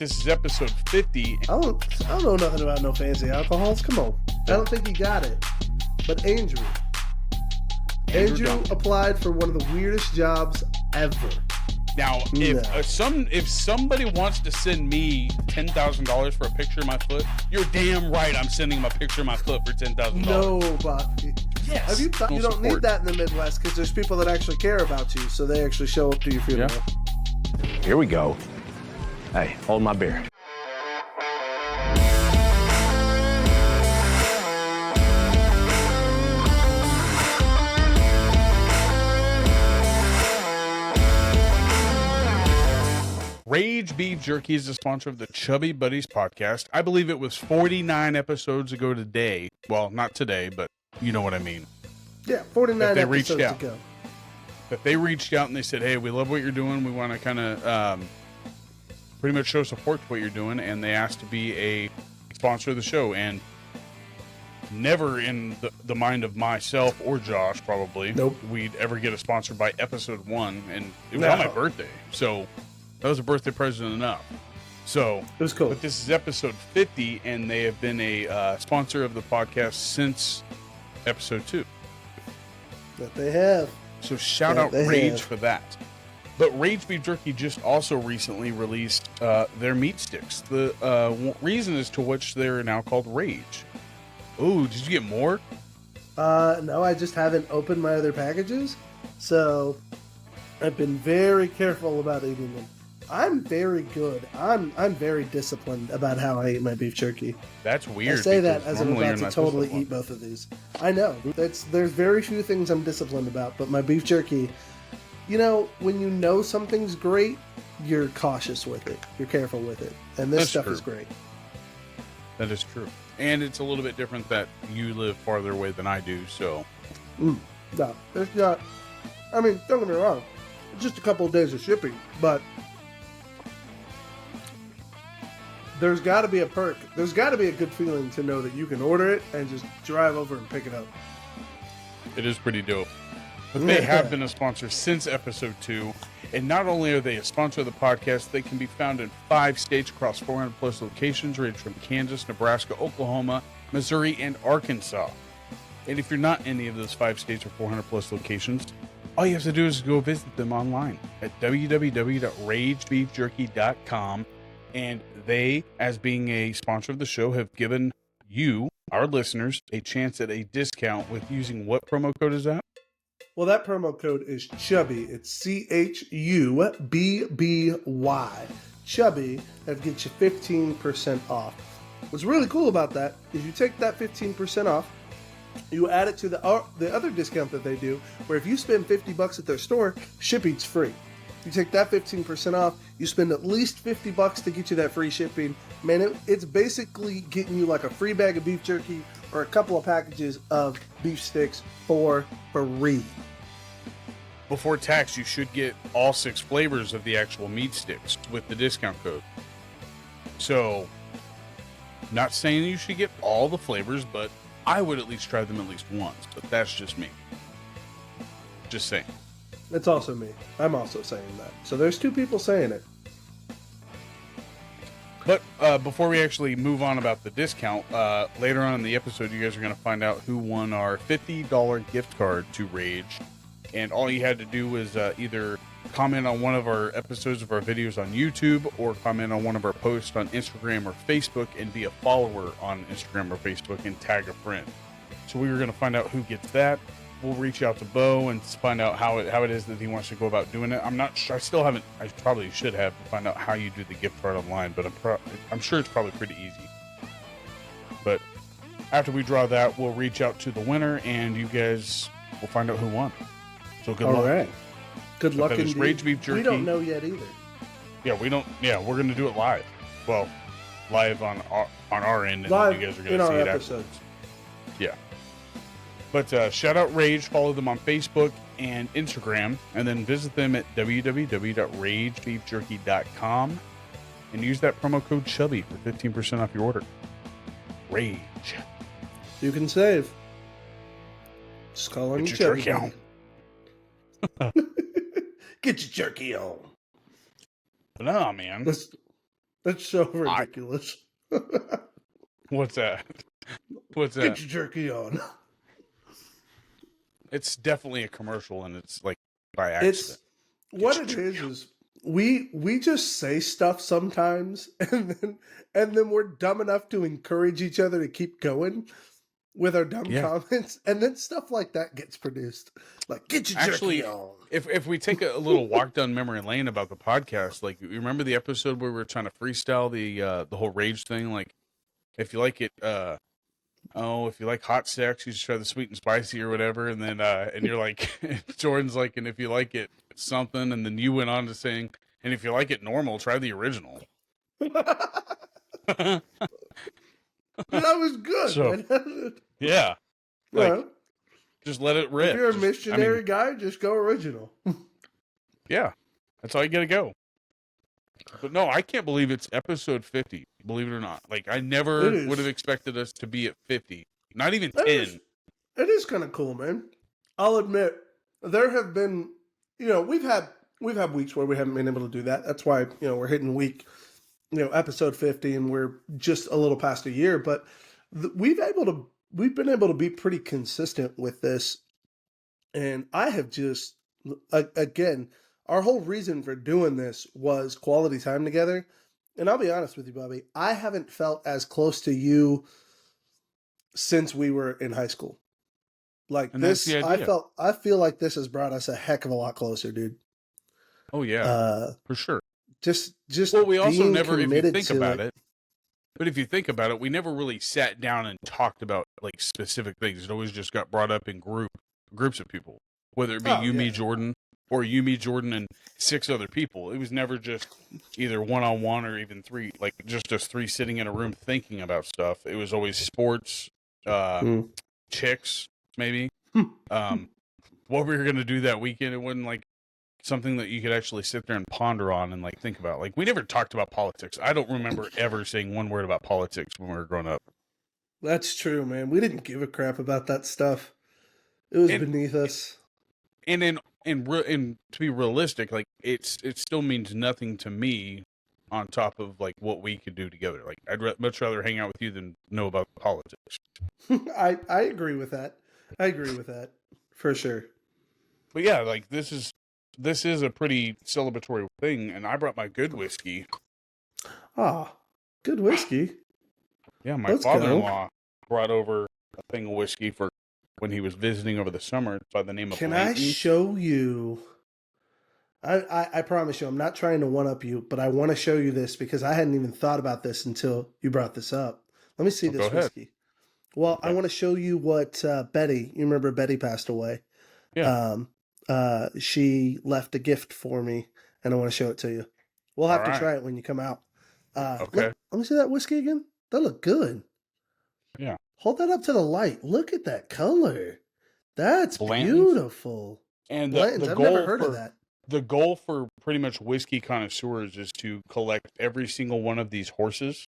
This is episode 50. I don't know nothing about no fancy alcohols. Come on. I don't think he got it. But Andrew applied for one of the weirdest jobs ever. Now, if somebody wants to send me $10,000 for a picture of my foot, you're damn right I'm sending them a picture of my foot for $10,000. No, Bobby. Yes. Have you thought you don't need that in the Midwest because there's people that actually care about you, so they actually show up to your funeral. Yeah. Here we go. Hey, hold my beer. Rage Beef Jerky is the sponsor of the Chubby Buddies podcast. I believe it was 49 episodes ago today. Well, not today, but you know what I mean. Yeah, 49 episodes ago. That they reached out and they said, hey, we love what you're doing. We want to kind of pretty much show support to what you're doing. And they asked to be a sponsor of the show. And never in the mind of myself or Josh, probably, we'd ever get a sponsor by episode 1. And it was on my birthday. So that was a birthday present enough. So it was cool. But this is episode 50, and they have been a sponsor of the podcast since episode 2. That they have. So shout out Rage for that. But Rage Beef Jerky just also recently released their meat sticks. The reason as to which they're now called Rage. Oh, did you get more? No, I just haven't opened my other packages. So I've been very careful about eating them. I'm very good. I'm very disciplined about how I eat my beef jerky. That's weird. I say that as I'm about to totally eat both of these. I know. There's very few things I'm disciplined about, but my beef jerky, you know, when you know something's great, you're cautious with it. You're careful with it. And this stuff is great. That is true. And it's a little bit different that you live farther away than I do, so. No, it's not. I mean, don't get me wrong. It's just a couple of days of shipping, but there's got to be a perk. There's got to be a good feeling to know that you can order it and just drive over and pick it up. It is pretty dope. But they have been a sponsor since episode 2. And not only are they a sponsor of the podcast, they can be found in 5 states across 400 plus locations, ranging from Kansas, Nebraska, Oklahoma, Missouri, and Arkansas. And if you're not in any of those 5 states or 400 plus locations, all you have to do is go visit them online at www.ragebeefjerky.com. And they, as being a sponsor of the show, have given you, our listeners, a chance at a discount with using what promo code is that? Well, that promo code is Chubby. It's CHUBBY. Chubby, that gets you 15% off. What's really cool about that is you take that 15% off, you add it to the other discount that they do, where if you spend $50 at their store, shipping's free. You take that 15% off, you spend at least $50 to get you that free shipping. Man, it's basically getting you like a free bag of beef jerky or a couple of packages of beef sticks for free. Before tax, you should get all 6 flavors of the actual meat sticks with the discount code. So, not saying you should get all the flavors, but I would at least try them at least once. But that's just me. Just saying. It's also me. I'm also saying that. So there's 2 people saying it. But before we actually move on about the discount, later on in the episode, you guys are going to find out who won our $50 gift card to Rage. And all you had to do was either comment on one of our episodes of our videos on YouTube or comment on one of our posts on Instagram or Facebook and be a follower on Instagram or Facebook and tag a friend. So we were going to find out who gets that. We'll reach out to Bo and find out how it is that he wants to go about doing it. I'm not sure. I probably should have to find out how you do the gift card online, but I'm sure it's probably pretty easy. But after we draw that, we'll reach out to the winner and you guys will find out who won. So good luck. All right. Good luck indeed. Rage Beef Jerky. We don't know yet either. Yeah, we don't. Yeah, we're going to do it live. Well, live on our end, and live then you guys are going to see it episodes. Afterwards. Yeah. But shout out Rage, follow them on Facebook and Instagram, and then visit them at www.ragebeefjerky.com and use that promo code Chubby for 15% off your order. Rage. You can save. Just call on your Chubby. Jerky on. Get your jerky on. But no, man. That's so ridiculous. What's that? What's Get that? your jerky on. It's definitely a commercial, and it's like by It's accident. what it is we just say stuff sometimes, and then we're dumb enough to encourage each other to keep going with our dumb comments, and then stuff like that gets produced. Like, get your jerky on. If we take a little walk down memory lane about the podcast, like, you remember the episode where we were trying to freestyle the whole rage thing? Like, if you like it, if you like hot sex, you should try the sweet and spicy or whatever. And then, and you're like, Jordan's like, and if you like it something, and then you went on to saying, and if you like it normal, try the original. That was good. So, yeah. Like, just let it rip. If you're a missionary guy, just go original. Yeah. That's all you gotta go. But no, I can't believe it's episode 50, believe it or not. Like, I never would have expected us to be at 50. Not even 10. It is kind of cool, man. I'll admit, there have been, we've had weeks where we haven't been able to do that. That's why, we're hitting week, episode 50, and we're just a little past a year. But we've been able to be pretty consistent with this. And I have just, again, our whole reason for doing this was quality time together. And I'll be honest with you, Bobby, I haven't felt as close to you since we were in high school. Like, and this, I feel like this has brought us a heck of a lot closer, dude. Oh yeah, for sure. Just. Well, we also never, if you think about it. But if you think about it, we never really sat down and talked about like specific things. It always just got brought up in groups of people, whether it be me, Jordan, or you, me, Jordan, and 6 other people. It was never just either one-on-one or even 3, like just us 3 sitting in a room thinking about stuff. It was always sports, chicks, maybe. What we were going to do that weekend. It wasn't like something that you could actually sit there and ponder on and like think about. Like, we never talked about politics. I don't remember ever saying one word about politics when we were growing up. That's true, man. We didn't give a crap about that stuff. It was beneath us. And to be realistic, like, it still means nothing to me on top of like what we could do together. Like, I'd much rather hang out with you than know about politics. I agree with that. I agree with that for sure. But yeah, like, this is a pretty celebratory thing, and I brought my good whiskey. Ah, good whiskey. Yeah, my father-in-law brought over a thing of whiskey for when he was visiting over the summer by the name of Can I show you? I promise you, I'm not trying to one-up you, but I want to show you this because I hadn't even thought about this until you brought this up. Let me see this whiskey. Well, okay. I want to show you what Betty, you remember Betty passed away? Yeah. She left a gift for me, and I want to show it to you. We'll have to try it when you come out. Okay. Let me see that whiskey again. That look good. Yeah. Hold that up to the light. Look at that color. That's beautiful. And the I've never heard of that. The goal for pretty much whiskey connoisseurs is to collect every single one of these horses,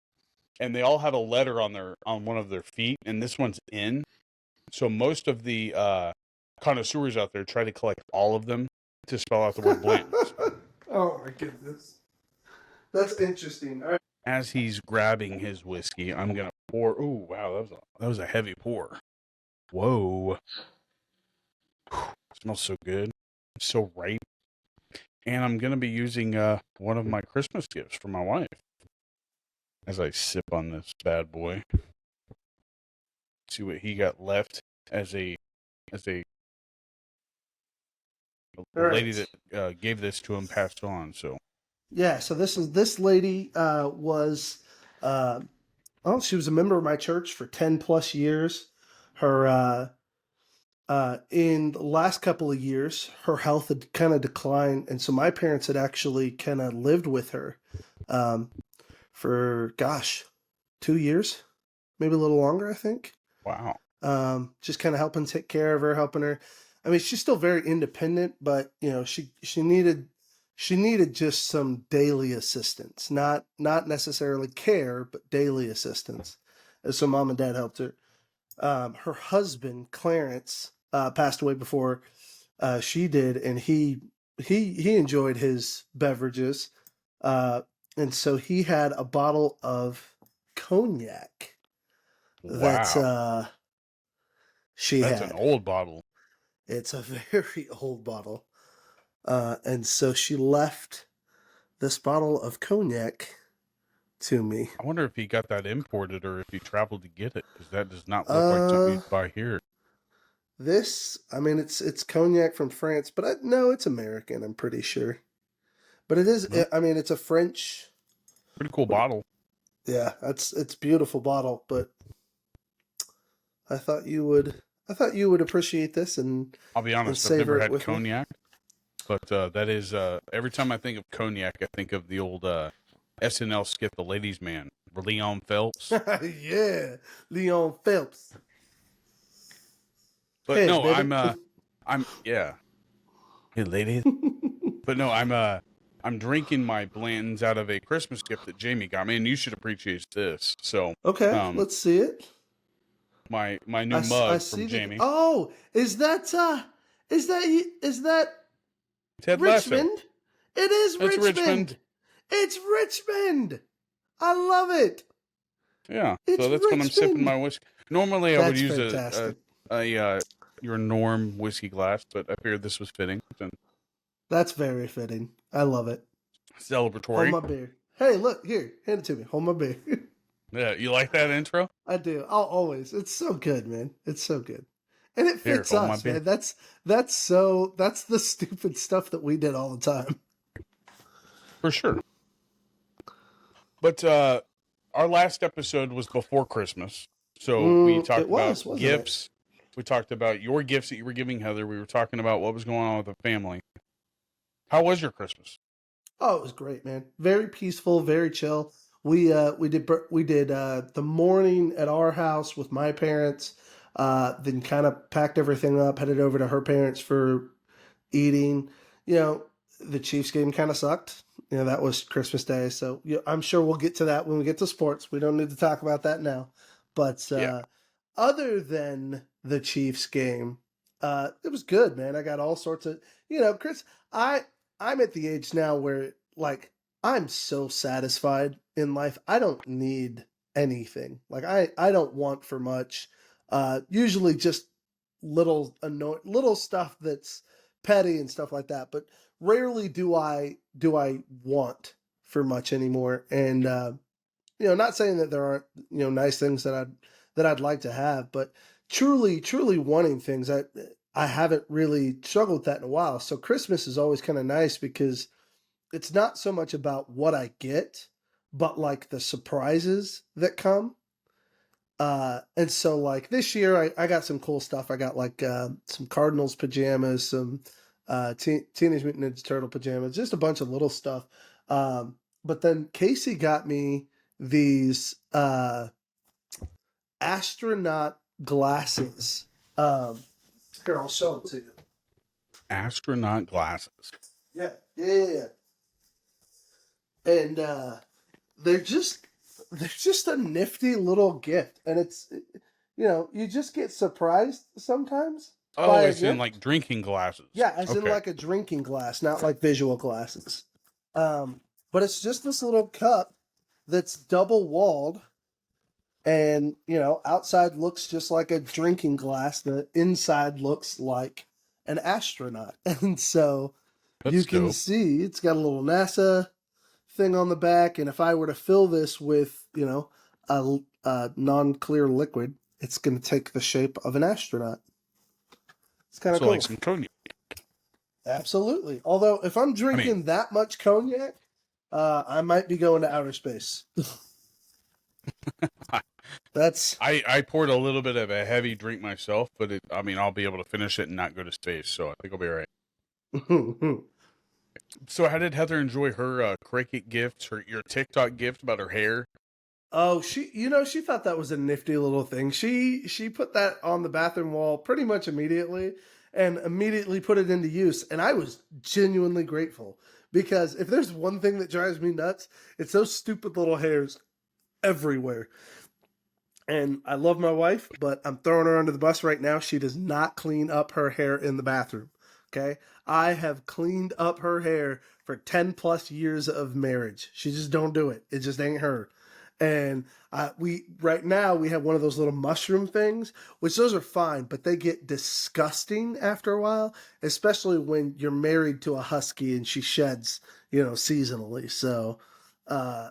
and they all have a letter on one of their feet, and this one's in. So most of the connoisseurs out there try to collect all of them to spell out the word Blanton's. Oh my goodness. That's interesting. All right. As he's grabbing his whiskey, I'm going to pour. Oh, wow, that was a heavy pour. Whoa. Smells so good. It's so ripe. And I'm going to be using one of my Christmas gifts for my wife as I sip on this bad boy. See what he got left as a lady that gave this to him passed on. So yeah, so this lady was she was a member of my church for 10 plus years. Her in the last couple of years, her health had kind of declined, and so my parents had actually kind of lived with her for 2 years, maybe a little longer, I think. Wow. Just kind of helping take care of her, helping her. I mean, she's still very independent, but she needed just some daily assistance, not necessarily care, but daily assistance. And so mom and dad helped her. Her husband, Clarence, passed away before she did, and he enjoyed his beverages. And so he had a bottle of cognac that Wow. she That's had. an old bottle. It's a very old bottle. And so she left this bottle of cognac to me. I wonder if he got that imported or if he traveled to get it, because that does not look like something you'd buy here. It's cognac from France, but no, it's American, I'm pretty sure. But it is, it's a French. Pretty cool bottle. Yeah, it's beautiful bottle, but I thought you would appreciate this and I'll be honest, I've never had cognac, but that is every time I think of cognac, I think of the old SNL skit, The Ladies' Man, Leon Phelps. Yeah, Leon Phelps. But hey, no, baby. I'm yeah. Hey, ladies. But no, I'm drinking my Blantons out of a Christmas gift that Jamie got me, and you should appreciate this. So okay, let's see it. My new mug from Jamie. Oh, is that Ted Richmond? Lasso. It is It's Richmond. It's Richmond. I love it. Yeah, it's so that's Richmond. when I'm sipping my whiskey. Normally, I would use fantastic. a your norm whiskey glass, but I figured this was fitting. And that's very fitting. I love it. Celebratory. Hold my beer. Hey, look here. Hand it to me. Hold my beer. Yeah, you like that intro? I do. I'll always. It's so good, man. It's so good. And it fits us, man. That's the stupid stuff that we did all the time. For sure. But our last episode was before Christmas. So we talked about gifts. We talked about your gifts that you were giving Heather. We were talking about what was going on with the family. How was your Christmas? Oh, it was great, man. Very peaceful, very chill. We did the morning at our house with my parents. Then kind of packed everything up, headed over to her parents for eating. The Chiefs game kind of sucked. That was Christmas Day, so I'm sure we'll get to that when we get to sports. We don't need to talk about that now. But other than the Chiefs game, it was good, man. I got all sorts of, Chris. I'm at the age now where I'm so satisfied in life. I don't need anything. I don't want for much. Usually just little stuff that's petty and stuff like that. But rarely do I want for much anymore. And not saying that there aren't nice things that I'd like to have, but truly wanting things, I haven't really struggled with that in a while. So Christmas is always kind of nice because it's not so much about what I get, but the surprises that come. And so this year I got some cool stuff. I got some Cardinals pajamas, some Teenage Mutant Ninja Turtle pajamas, just a bunch of little stuff. But then Casey got me these astronaut glasses. Here, I'll show them to you. Astronaut glasses. Yeah. And they're just a nifty little gift, and it's you just get surprised sometimes. Oh, it's in drinking glasses. Yeah, as in a drinking glass, not like visual glasses. But it's just this little cup that's double walled, and outside looks just like a drinking glass. The inside looks like an astronaut, and so you can see it's got a little NASA thing on the back. And if I were to fill this with a non-clear liquid, it's going to take the shape of an astronaut. It's kind of cool. Like some cognac. Absolutely. Although if I'm drinking that much cognac, I might be going to outer space. I poured a little bit of a heavy drink myself, but I'll be able to finish it and not go to space, so I think I'll be all right. So how did Heather enjoy her Cricut gift, your TikTok gift about her hair? Oh, she thought that was a nifty little thing. She put that on the bathroom wall pretty much immediately and immediately put it into use. And I was genuinely grateful because if there's one thing that drives me nuts, it's those stupid little hairs everywhere. And I love my wife, but I'm throwing her under the bus right now. She does not clean up her hair in the bathroom Okay, I have cleaned up her hair for 10 plus years of marriage. She just don't do it. It just ain't her. And we right now we have one of those little mushroom things, which those are fine, but they get disgusting after a while, especially when you're married to a husky and she sheds, seasonally. So, uh,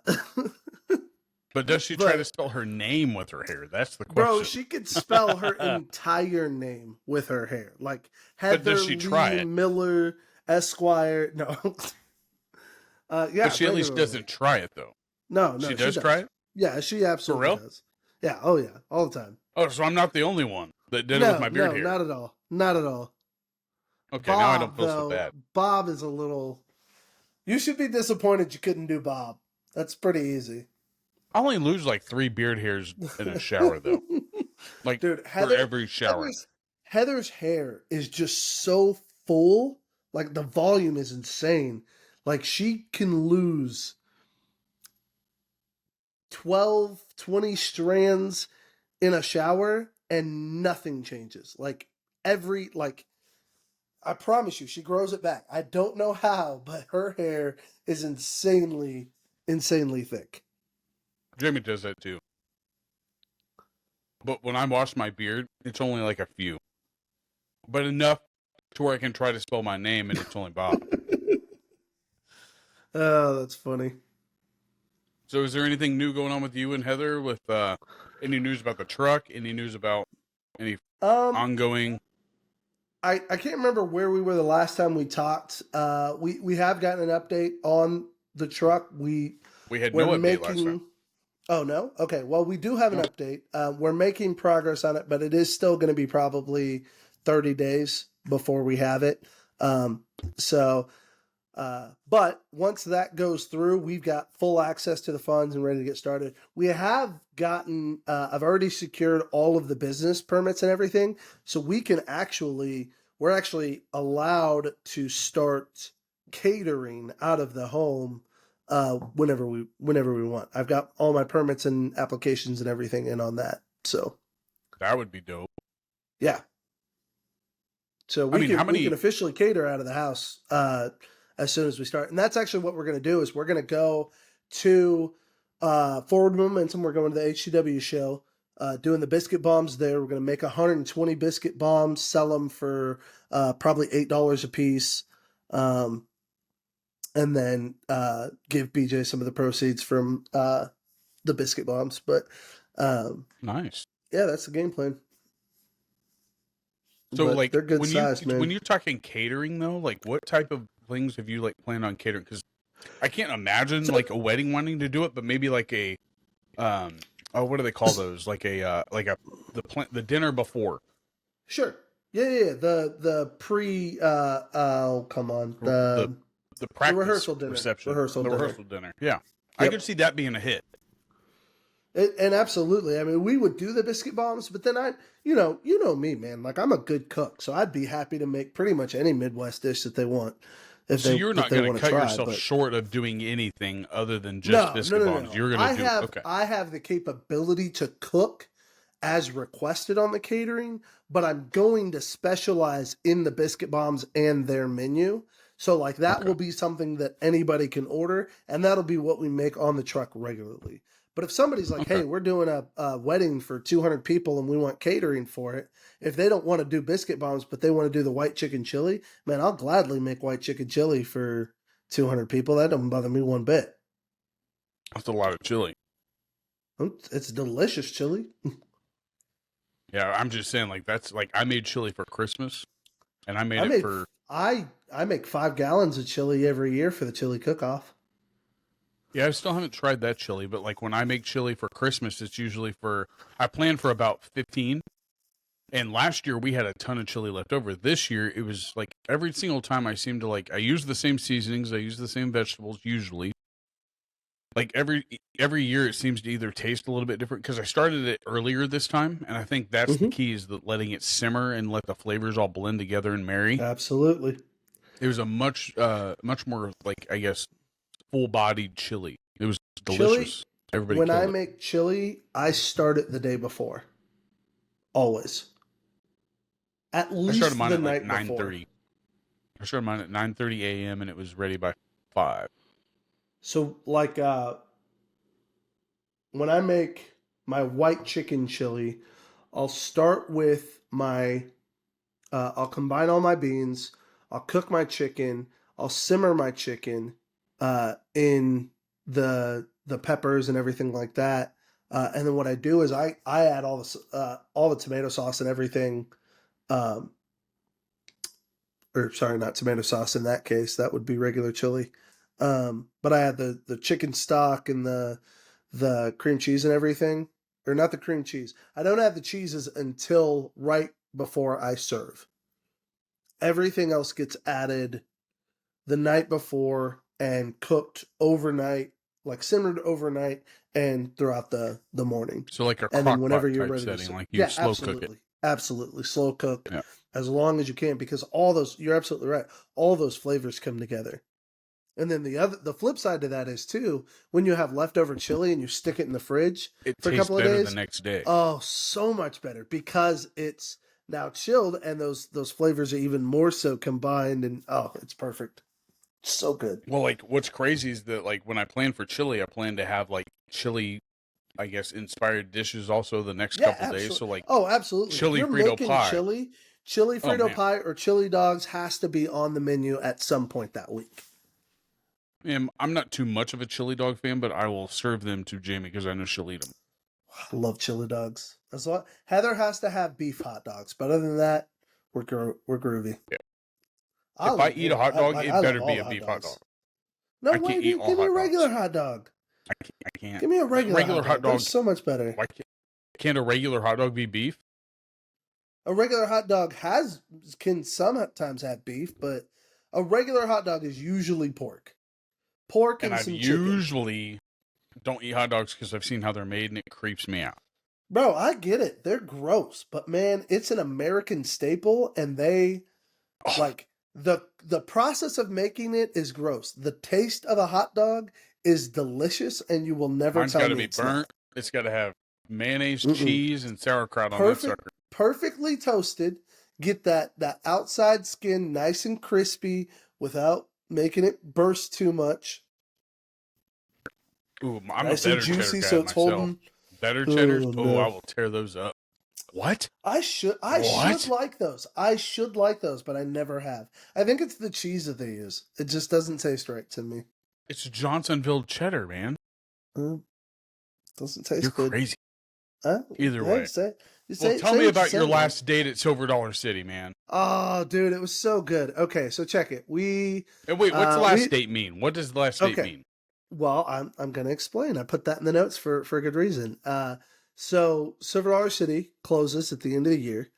But does she try to spell her name with her hair? That's the question. bro, she could spell her entire name with her hair, like Heather But does she try Lee it? Miller Esquire. No, yeah, But she at least doesn't try it though. No, she does try it. Yeah, she absolutely does. Yeah, oh yeah, all the time. Oh, so I'm not the only one that did it with my beard hair. No, not at all. Not at all. Okay, Bob, now I don't feel so bad. Bob is a little. You should be disappointed you couldn't do Bob. That's pretty easy. I only lose like 3 beard hairs in a shower though. Like, dude, for every shower. Heather's hair is just so full. Like, the volume is insane. Like, she can lose 12, 20 strands in a shower and nothing changes. I promise you, she grows it back. I don't know how, but her hair is insanely thick. Jimmy does that too. But when I wash my beard, it's only like a few. But enough to where I can try to spell my name and it's only Bob. Oh, that's funny. So is there anything new going on with you and Heather with any news about the truck? Any news about any ongoing? I can't remember where we were the last time we talked. We have gotten an update on the truck. We had no update last time. Oh, no? Okay. Well, we do have an update. We're making progress on it, but it is still going to be probably 30 days before we have it. But once that goes through, we've got full access to the funds and ready to get started. We have gotten, I've already secured all of the business permits and everything. So we're actually allowed to start catering out of the home whenever we want. I've got all my permits and applications and everything in on that. So that would be dope. Yeah. So we can officially cater out of the house as soon as we start. And that's actually what we're going to do is we're going to go to Forward Momentum. We're going to the HCW show, doing the biscuit bombs there. We're going to make 120 biscuit bombs, sell them for probably $8 a piece. And then give BJ some of the proceeds from the biscuit bombs. But nice. Yeah, that's the game plan. So, but they're good size, man. When you're talking catering, though, like what type of things have you planned on catering? Because I can't imagine a wedding wanting to do it, but maybe like a what do they call those? Like the dinner before. Sure. Yeah. The pre come on the practice, the rehearsal dinner. Rehearsal dinner. Yeah. Yep. I could see that being a hit. And absolutely. I mean, we would do the biscuit bombs, but then you know me, man. Like, I'm a good cook, so I'd be happy to make pretty much any Midwest dish that they want. So you're not going to cut yourself short of doing anything other than just biscuit bombs. You're going to do. Okay. I have the capability to cook as requested on the catering, but I'm going to specialize in the biscuit bombs and their menu. So that will be something that anybody can order, and that'll be what we make on the truck regularly. But if somebody's like, hey, we're doing a wedding for 200 people and we want catering for it, if they don't want to do biscuit bombs, but they want to do the white chicken chili, man, I'll gladly make white chicken chili for 200 people. That doesn't bother me one bit. That's a lot of chili. It's delicious chili. Yeah, I'm just saying, that's I made chili for Christmas, and I make 5 gallons of chili every year for the chili cook-off. Yeah, I still haven't tried that chili, but when I make chili for Christmas, it's usually I plan for about 15. And last year we had a ton of chili left over. This year it was every single time I seem to I use the same seasonings, I use the same vegetables usually. Every year it seems to either taste a little bit different because I started it earlier this time, and I think that's the key is letting it simmer and let the flavors all blend together and marry. Absolutely. It was a much more I guess full-bodied chili. It was delicious. Everybody when I make chili, I start it the day before. Always. At least I started mine the at night 9:30. I started mine at 9:30 a.m. and it was ready by 5. So like when I make my white chicken chili, I'll start with my I'll combine all my beans, I'll cook my chicken, I'll simmer my chicken in the peppers and everything like that. And then what I do is I add all the tomato sauce and everything, um, or sorry, not tomato sauce in that case. That would be regular chili. But I add the chicken stock and the cream cheese and everything, or not the cream cheese. I don't add the cheeses until right before I serve. Everything else gets added the night before and cooked overnight, like simmered overnight and throughout the morning. So like a And then whenever crock-pot you're type ready setting, to like you slow absolutely. cook it. Absolutely. Slow cook Yeah. as long as you can, because all those, you're absolutely right. All those flavors come together. And then the flip side to that is too, when you have leftover chili and you stick it in the fridge It for a tastes couple of better days, the next day. oh, so much better because it's now chilled and those flavors are even more so combined, and oh, it's perfect. So good. Well, like what's crazy is that like when I plan for chili, I plan to have like chili, I guess, inspired dishes also the next Yeah, couple days. So like oh, absolutely. If chili you're Frito making pie. chili Oh, Frito man. pie or chili dogs has to be on the menu at some point that week. I'm not too much of a chili dog fan, but I will serve them to Jamie because I know she'll eat them. I love chili dogs. Heather has to have beef hot dogs, but other than that, we're groovy. Yeah. I If I love eat a hot dog, it I better love be all a the beef hot hot dogs. dog. No I way, can't eat dude. all Give me a hot regular dogs. hot dog. I can't. Give me a regular hot dog. They're so much better. Why can't a regular hot dog be beef? A regular hot dog can sometimes have beef, but a regular hot dog is usually pork. Pork And and I some chicken. usually don't eat hot dogs because I've seen how they're made and it creeps me out. Bro, I get it. They're gross, but man, it's an American staple, and they like the process of making it is gross. The taste of a hot dog is delicious, and you will never Mine's tell got to me be it's burnt. not. It's got to have mayonnaise, Mm-mm. cheese, and sauerkraut on that sucker. Perfectly toasted. Get that outside skin nice and crispy without making it burst too much. Ooh, I'm Nice a and better juicy, cheddar so guy it's myself. holding. Better cheddars? Oh, Oh, no. I will tear those up. What? I should like those. I should like those, but I never have. I think it's the cheese that they use. It just doesn't taste right to me. It's Johnsonville cheddar, man. Doesn't taste You're good. crazy. Huh? Either Yeah, way. Tell me about your last date at Silver Dollar City, man. Oh, dude, it was so good. Okay, so check it. And wait, what's the last date mean? What does the last date mean? Well, I'm going to explain. I put that in the notes for a good reason. So Silver Dollar City closes at the end of the year.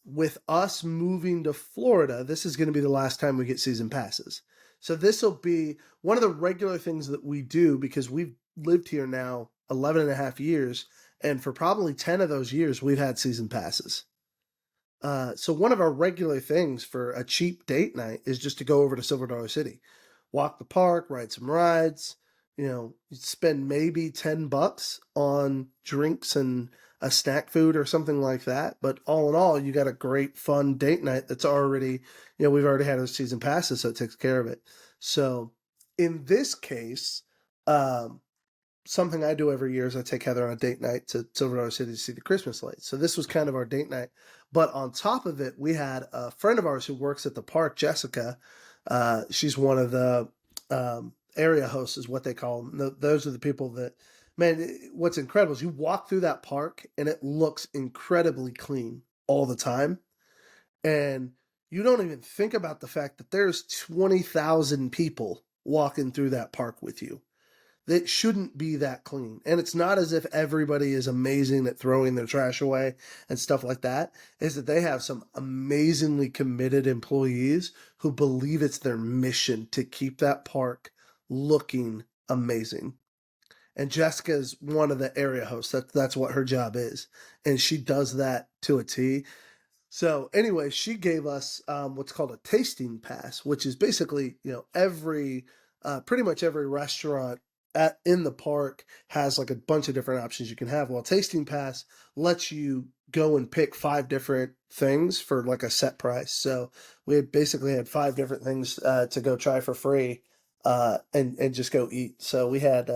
With us moving to Florida, this is going to be the last time we get season passes. So this will be one of the regular things that we do because we've lived here now 11 and a half years. And for probably 10 of those years, we've had season passes. So one of our regular things for a cheap date night is just to go over to Silver Dollar City, walk the park, ride some rides, you spend maybe $10 on drinks and a snack food or something like that. But all in all, you got a great fun date night that's already, we've already had our season passes, so it takes care of it. So in this case, something I do every year is I take Heather on a date night to Silver Dollar City to see the Christmas lights. So this was kind of our date night. But on top of it, we had a friend of ours who works at the park, Jessica. She's one of the area hosts is what they call them. Those are the people that, man, what's incredible is you walk through that park and it looks incredibly clean all the time. And you don't even think about the fact that there's 20,000 people walking through that park with you. That shouldn't be that clean. And it's not as if everybody is amazing at throwing their trash away and stuff like that. Is that they have some amazingly committed employees who believe it's their mission to keep that park looking amazing. And Jessica's one of the area hosts. That's what her job is. And she does that to a T. So anyway, she gave us what's called a tasting pass, which is basically, pretty much every restaurant in the park has like a bunch of different options you can have. Well, tasting pass lets you go and pick 5 different things for like a set price. So we had basically had 5 different things to go try for free and just go eat. So we had,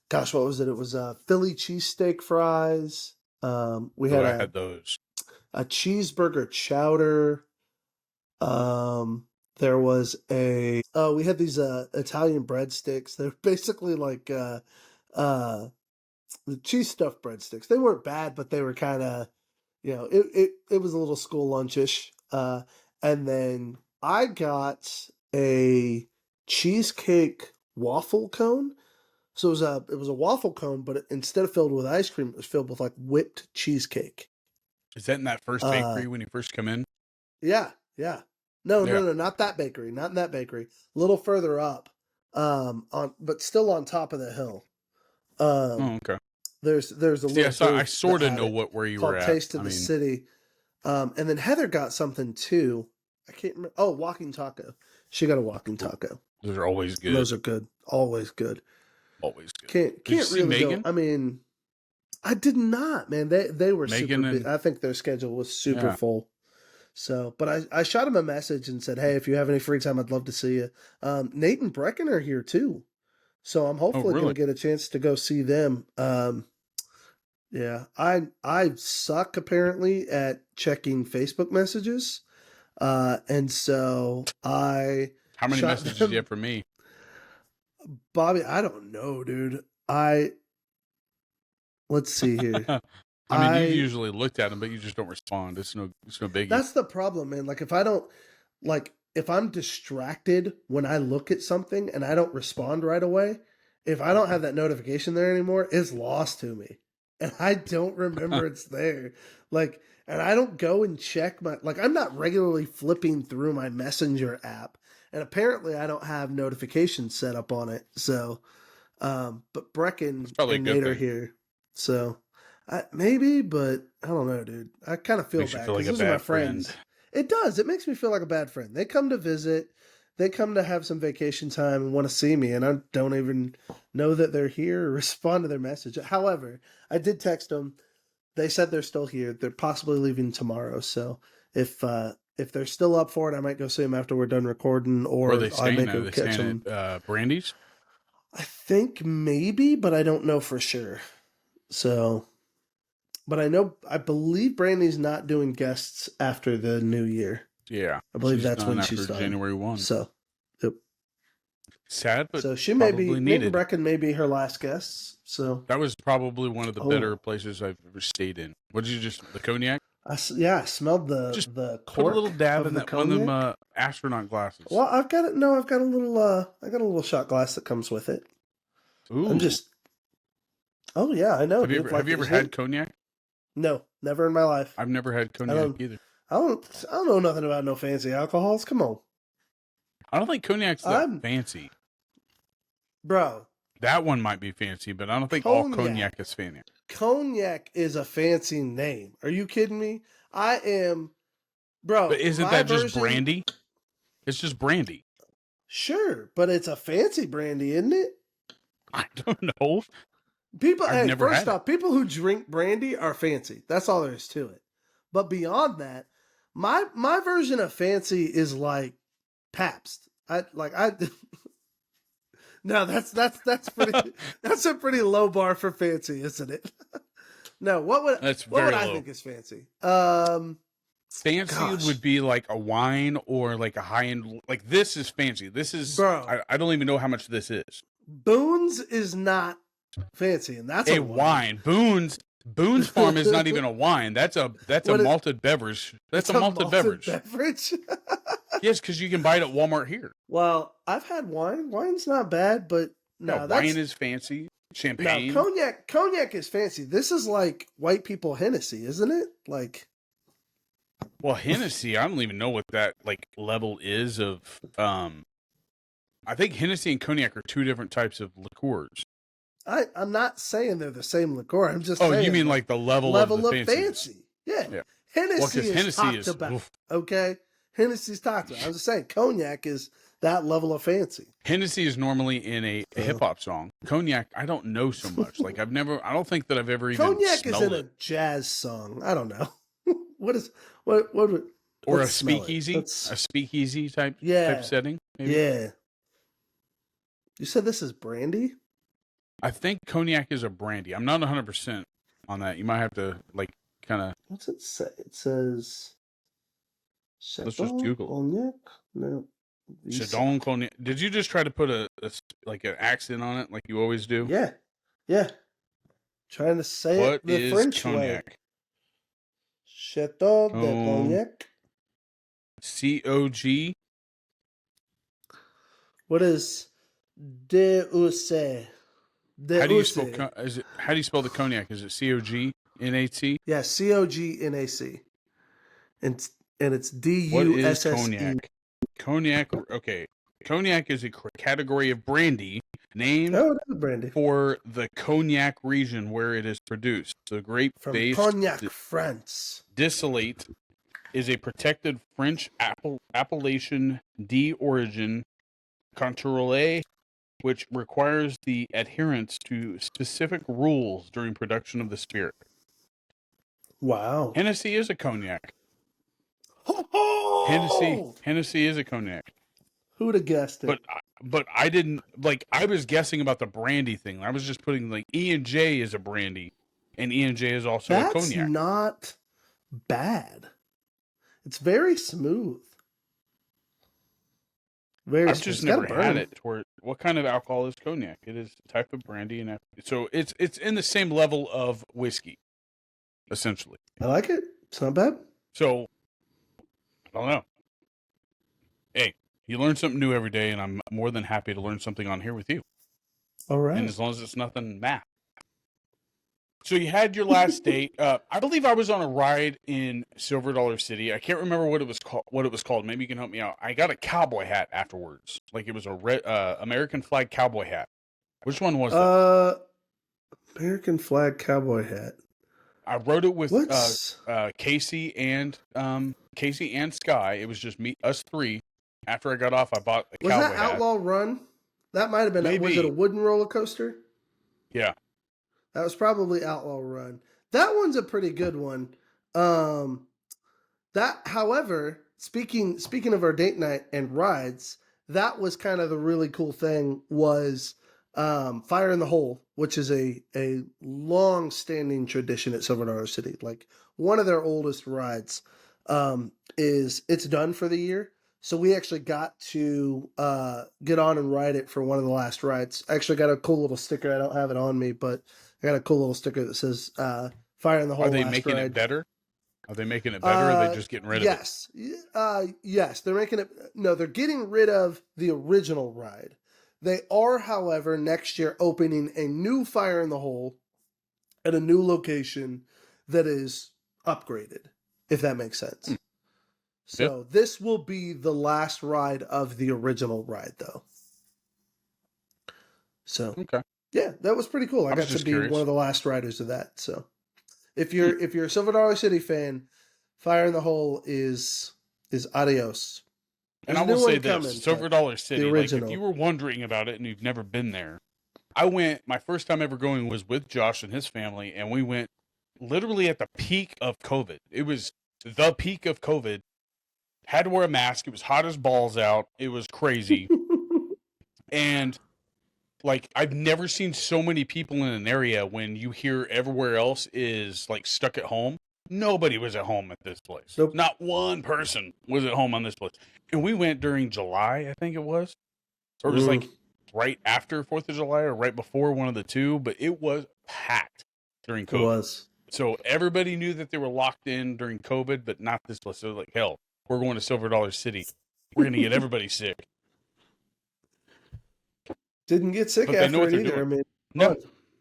gosh, what was it? It was Philly cheesesteak fries. We had I had those. a cheeseburger chowder. There was we had these Italian breadsticks. They're basically like the cheese stuffed breadsticks. They weren't bad, but they were kind of, it was a little school lunchish. And then I got a cheesecake waffle cone. So it was a waffle cone, but instead of filled with ice cream, it was filled with like whipped cheesecake. Is that in that first bakery when you first come in? Yeah. No, not that bakery. Not in that bakery. A little further up, but still on top of the hill. Okay. There's a little. I sort of know where you were called at. Taste of the City. And then Heather got something too. I can't remember. Oh, walking taco. She got a walking taco. Those are always good. Those are good. Always good. Always good. Can't really Megan? Go. I mean, I did not, man. They were Megan super big. I think their schedule was super full. So, but I shot him a message and said, hey, if you have any free time, I'd love to see you. Nate and Brecken are here too. So I'm hopefully going to get a chance to go see them. Yeah, I suck apparently at checking Facebook messages. And so How many messages do you have for me? Bobby, I don't know, dude. Let's see here. I mean, you usually looked at them, but you just don't respond. It's no biggie. That's the problem, man. Like if I'm distracted when I look at something and I don't respond right away, if I don't have that notification there anymore, it's lost to me. And I don't remember it's there. And I don't go and check I'm not regularly flipping through my Messenger app. And apparently I don't have notifications set up on it. So, but Brecken and Nate are here. So maybe, but I don't know, dude. I kind of feel bad because those are my friends. It does. It makes me feel like a bad friend. They come to visit. They come to have some vacation time and want to see me, and I don't even know that they're here or respond to their message. However, I did text them. They said they're still here. They're possibly leaving tomorrow. So if they're still up for it, I might go see them after we're done recording, or I may go catch them. Brandy's? I think maybe, but I don't know for sure. So, but I believe Brandy's not doing guests after the new year. Yeah. I believe that's when she's done. January 1. So, yep. Sad, but so she may be, needed. Nate Brecken may be her last guest. So that was probably one of the better places I've ever stayed in. What did you the cognac? I smelled the cork. Put a little dab in that one of them astronaut glasses. Well, I've got it. No, I've got a little shot glass that comes with it. Ooh. Oh yeah, I know. Have you ever had cognac? No, never in my life. I've never had cognac either. I don't know nothing about no fancy alcohols. Come on. I don't think cognac's that fancy. Bro. That one might be fancy, but I don't think all cognac is fancy. Cognac is a fancy name. Are you kidding me? I am, bro. But isn't that just brandy? It's just brandy. Sure, but it's a fancy brandy, isn't it? I don't know. First off, people who drink brandy are fancy. That's all there is to it. But beyond that, my version of fancy is like Pabst. No, that's pretty. That's a pretty low bar for fancy, isn't it? No, what would I think is fancy? Fancy would be like a wine or like a high end. Like this is fancy. This is. Bro, I don't even know how much this is. Boone's is not fancy, and that's a wine. Boone's Farm is not even a wine. That's a malted beverage. That's a malted beverage. Yes, because you can buy it at Walmart here. Well, I've had wine. Wine's not bad, but wine is fancy. Champagne. No, cognac is fancy. This is like white people Hennessy, isn't it? Well, Hennessy, I don't even know what that level is of. I think Hennessy and cognac are two different types of liqueurs. I'm not saying they're the same liqueur. I'm just saying. Oh, you mean like the level of fancy? Yeah. Hennessy is top to back. Okay. Hennessy's talked about. I was just saying, cognac is that level of fancy. Hennessy is normally in a hip hop song. Cognac, I don't know so much. Like I don't think that I've ever even Cognac is smelled in it. a jazz song. I don't know. What Or a let's smell it. speakeasy, a speakeasy type setting. Maybe? Yeah. You said this is brandy? I think cognac is a brandy. I'm not 100% on that. You might have to like kind of. What's it say? It says. Let's just Google. Cognac? No. Chardon cognac. Did you just try to put like an accent on it, like you always do? Yeah. Yeah. Trying to say What it the is French cognac? way. Chateau de Cognac. COG. What is DUC? How do you spell? How do you spell the cognac? Is it COGNAC? Yeah, COGNAC. And it's DUSSE. What is cognac? Cognac. Okay, cognac is a category of brandy named brandy for the Cognac region where it is produced. The grape-based Cognac, France. distillate is a protected French appellation d'origine contrôlée, which requires the adherence to specific rules during production of the spirit. Wow. Hennessy is a cognac. Ho-ho! Hennessy is a cognac. Who'd have guessed it? But I didn't, like, I was guessing about the brandy thing. I was just putting, like, E&J is a brandy, and E&J is also a cognac. That's not bad. It's very smooth. I've just never had it. What kind of alcohol is cognac? It is a type of brandy, and so it's in the same level of whiskey, essentially. I like it. It's not bad. So, I don't know. Hey, you learn something new every day, and I'm more than happy to learn something on here with you. All right. And as long as it's nothing math. So you had your last date. I believe I was on a ride in Silver Dollar City. I can't remember what it was called. Maybe you can help me out. I got a cowboy hat afterwards. Like it was a red American flag cowboy hat. Which one was that? American flag cowboy hat. I wrote it with Casey and Sky. It was just us three. After I got off, I bought a cowboy hat. Was that Outlaw Run? That might have been. Maybe. Was it a wooden roller coaster? Yeah. That was probably Outlaw Run. That one's a pretty good one. However, speaking of our date night and rides, that was kind of the really cool thing was Fire in the Hole, which is a long-standing tradition at Silver Dollar City. Like one of their oldest rides it's done for the year. So we actually got to get on and ride it for one of the last rides. I actually got a cool little sticker. I don't have it on me, but I got a cool little sticker that says Fire in the Hole. Are they making it better? Are they making it better, or are they just getting rid of it? Yes. They're making it. No, they're getting rid of the original ride. They are, however, next year opening a new Fire in the Hole at a new location that is upgraded, if that makes sense. So this will be the last ride of the original ride, though. So yeah, that was pretty cool. I got to be one of the last riders of that. So if you're a Silver Dollar City fan, Fire in the Hole is adios. And I will say this, Silver Dollar City, like if you were wondering about it and you've never been there, my first time ever going was with Josh and his family, and we went literally at the peak of COVID. It was the peak of COVID. Had to wear a mask. It was hot as balls out. It was crazy. And like, I've never seen so many people in an area when you hear everywhere else is like stuck at home. Nobody was at home at this place. Nope. Not one person was at home on this place. And we went during July, I think it was. Or it was like right after 4th of July or right before, one of the two. But it was packed during COVID. It was. So everybody knew that they were locked in during COVID, but not this place. So like, hell, we're going to Silver Dollar City. We're going to get everybody sick. Didn't get sick after it either. I mean, no.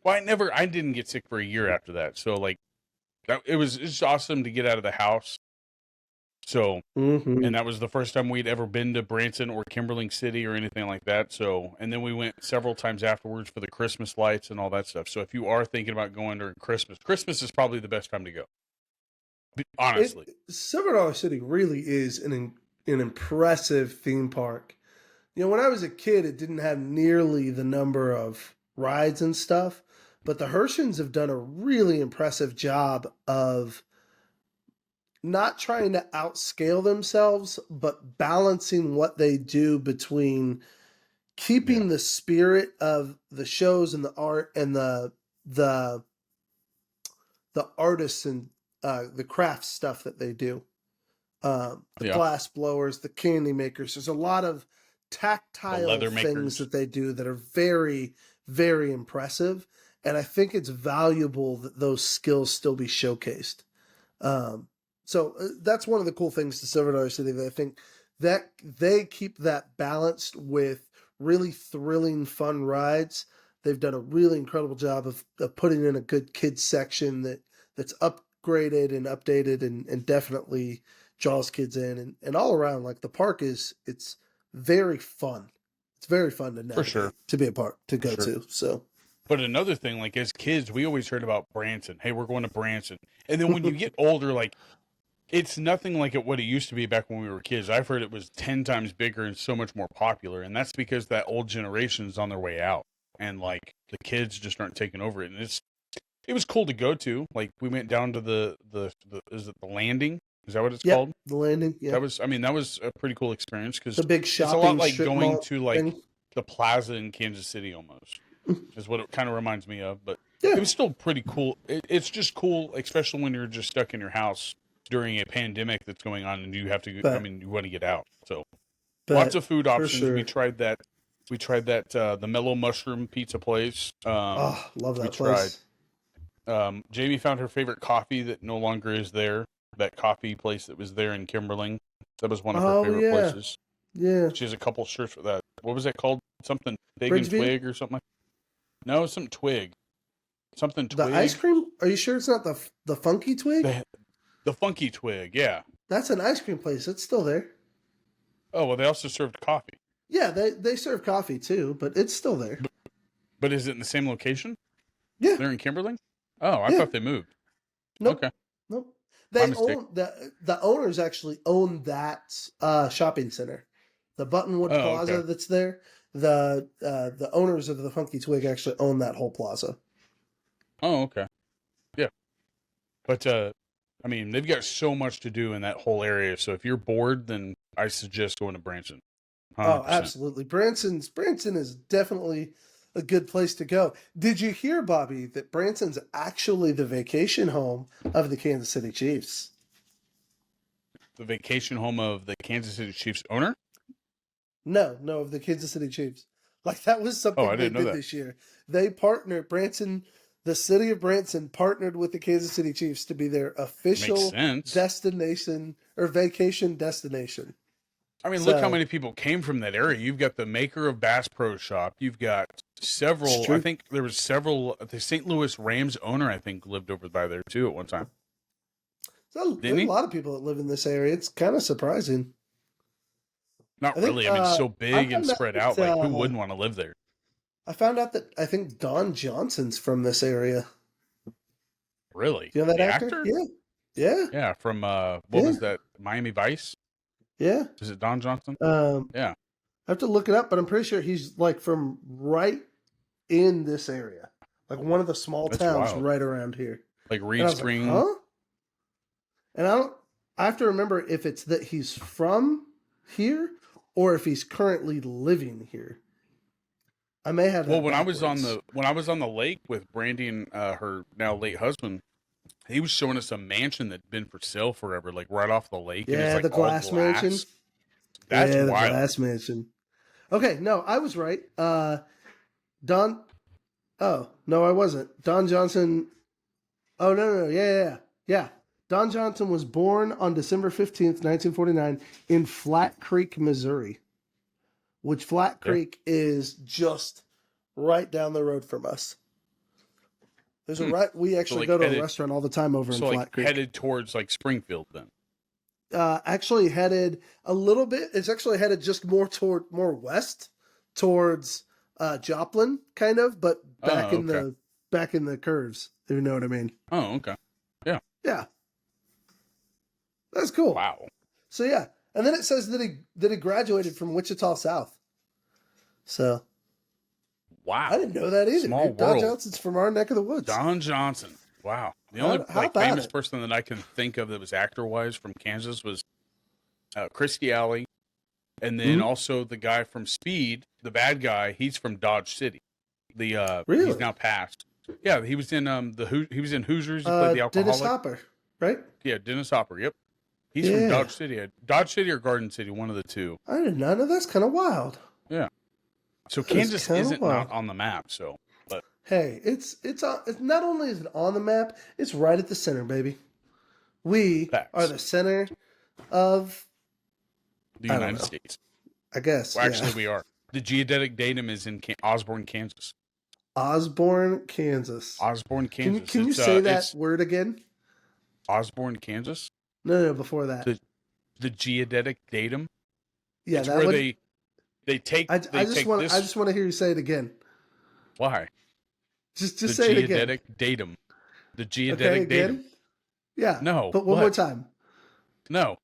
Well, I didn't get sick for a year after that. So like, it was just awesome to get out of the house. So, and that was the first time we'd ever been to Branson or Kimberling City or anything like that. So, and then we went several times afterwards for the Christmas lights and all that stuff. So if you are thinking about going during Christmas is probably the best time to go. Honestly. Silver Dollar City really is an an impressive theme park. You know, when I was a kid, it didn't have nearly the number of rides and stuff, but the Herschens have done a really impressive job of not trying to outscale themselves, but balancing what they do between keeping the spirit of the shows and the art and the artists and the craft stuff that they do. The glass blowers, the candy makers. There's a lot of tactile things that they do that are very, very impressive. And I think it's valuable that those skills still be showcased. So that's one of the cool things to Silver Dollar City, that I think that they keep that balanced with really thrilling, fun rides. They've done a really incredible job of putting in a good kids section that's upgraded and updated and definitely draws kids in. And all around, like, the park it's very fun. It's very fun to navigate, for sure, to be a park to go to. So, but another thing, like, as kids, we always heard about Branson. Hey, we're going to Branson. And then when you get older, like, it's nothing like what it used to be back when we were kids. I've heard it was 10 times bigger and so much more popular. And that's because that old generation's on their way out. And, like, the kids just aren't taking over it. And it was cool to go to. Like, we went down to the is it the Landing? Is that what it's called? The Landing. Yeah. That was a pretty cool experience, because the big it's shopping a lot like going to, like, thing. the plaza in Kansas City almost, is what it kind of reminds me of. But it was still pretty cool. It's just cool, especially when you're just stuck in your house during a pandemic that's going on, and you have to. You want to get out. So lots of food options. Sure. We tried that. The Mellow Mushroom Pizza place. Love that place. Jamie found her favorite coffee that no longer is there. That coffee place that was there in Kimberling. That was one of her favorite places. Yeah. She has a couple shirts for that. What was that called? Something Big Bridgeview? and Twig or something like that? No, some Twig. Something Twig. The ice cream? Are you sure it's not the Funky Twig? The Funky Twig, yeah. That's an ice cream place. It's still there. Oh, well, they also served coffee. Yeah, they serve coffee too, but it's still there. But is it in the same location? Yeah. They're in Kimberling? Oh, I thought they moved. Nope. Okay. Nope. They own the owners actually own that shopping center. The Buttonwood Plaza that's there. The owners of the Funky Twig actually own that whole plaza. Oh, okay. Yeah. But I mean, they've got so much to do in that whole area. So if you're bored, then I suggest going to Branson. 100%. Oh, absolutely. Branson is definitely a good place to go. Did you hear, Bobby, that Branson's actually the vacation home of the Kansas City Chiefs? The vacation home of the Kansas City Chiefs owner? No, of the Kansas City Chiefs. Like, that was something they did this year. They partnered, the city of Branson partnered with the Kansas City Chiefs to be their official destination or vacation destination. I mean, look how many people came from that area. You've got the maker of Bass Pro Shop. You've got several. I think there was several. The St. Louis Rams owner, I think, lived over by there too at one time. So there's a lot of people that live in this area. It's kind of surprising. Not really. I mean, it's so big and spread out. Like, who wouldn't want to live there? I found out that I think Don Johnson's from this area. Really? Do you know that actor? Yeah. Yeah. From what was that? Miami Vice. Yeah. Is it Don Johnson? Yeah. I have to look it up, but I'm pretty sure he's like from right in this area, like one of the small towns right around here, like Reed Spring. Like, huh? And I have to remember if it's that he's from here or if he's currently living here. I may have. Well, when I was on the lake with Brandy and her now late husband, he was showing us a mansion that'd been for sale forever, like right off the lake. Yeah, and it's like the glass mansion. That's the wild. Glass mansion. Okay, no, I was right. Don. Oh no, I wasn't. Don Johnson. Oh no, yeah. Don Johnson was born on December 15th, 1949, in Flat Creek, Missouri, which Flat Creek is just right down the road from us. There's we actually go to a restaurant all the time over in Flat Creek. Headed towards like Springfield then. Actually headed a little bit. It's actually headed just more west towards Joplin, kind of, but back in the curves, if you know what I mean. Oh, okay. Yeah. Yeah. That's cool. Wow. So yeah, And then it says that he graduated from Wichita South. So, Wow. I didn't know that either. Small Don world. Johnson's from our neck of the woods. Don Johnson. Wow. The only How like about famous it? person that I can think of that was actor-wise from Kansas was Christy Alley. And then also the guy from Speed, the bad guy, he's from Dodge City. Really? He's now passed. Yeah, he was in he was in Hoosiers. He played the alcoholic. Dennis Hopper, right? Yeah, Dennis Hopper. Yep, he's from Dodge City. Dodge City or Garden City, one of the two. I did not know. That's kind of wild. Yeah. So That is Kansas kinda isn't wild. not on the map. So, but Hey, it's not only is it on the map, it's right at the center, baby. We Facts. are the center of, the I don't United know. States. I guess. Well, actually, yeah. we are. The geodetic datum is in Osborne, Kansas. Osborne, Kansas. Osborne, Kansas. Can you say that word again? Osborne, Kansas. No, before that. The geodetic datum. Yeah, It's that where would. they take. I they just take want. this. I just want to hear you say it again. Why? Just The say it again. geodetic datum. The geodetic datum. Yeah. No, But one what? more time. No.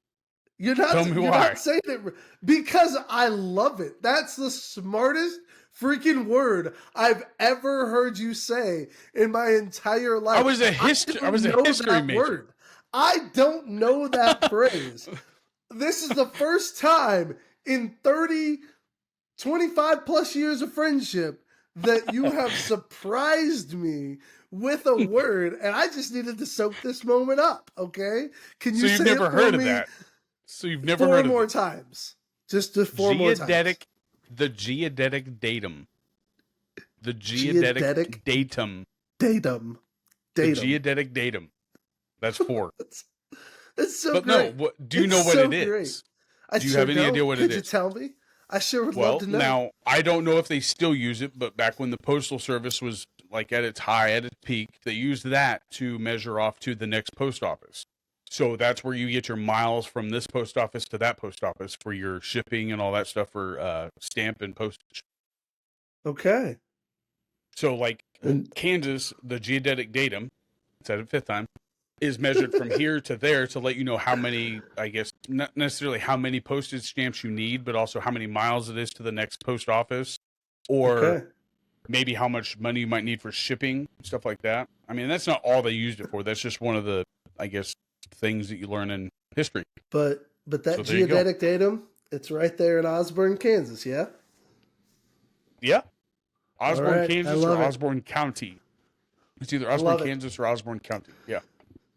You're not. Tell me you're why. not saying it because I love it. That's the smartest freaking word I've ever heard you say in my entire life. I was a don't history know major. word. I don't know that phrase. This is the first time in 30, 25 plus years of friendship that you have surprised me with a word, and I just needed to soak this moment up. Okay? Can you So you've say never it for heard of me that? So you've never four heard of more it. times? Just four more times. Geodetic. The geodetic datum. The geodetic datum. Datum. The geodetic datum. That's 4. It's so But great. no, do you It's know what so it is? great. I Do you sure have any don't. idea what it Could you is? tell me? I sure would Well, love to know. now, I don't know if they still use it, but back when the Postal Service was like at its high, at its peak, they used that to measure off to the next post office. So that's where you get your miles from this post office to that post office for your shipping and all that stuff for stamp and postage. Okay. So like And Kansas, the geodetic datum, said it 5th time, is measured from here to there to let you know how many, I guess, not necessarily how many postage stamps you need, but also how many miles it is to the next post office, or okay. maybe how much money you might need for shipping, stuff like that. I mean, that's not all they used it for. That's just one of the, I guess, things that you learn in history. But that So there you go. geodetic datum, it's right there in Osborne, Kansas, yeah? Yeah. Osborne, right, I Kansas, love or it. Osborne County. It's either Osborne, love it. Kansas, or Osborne County. Yeah.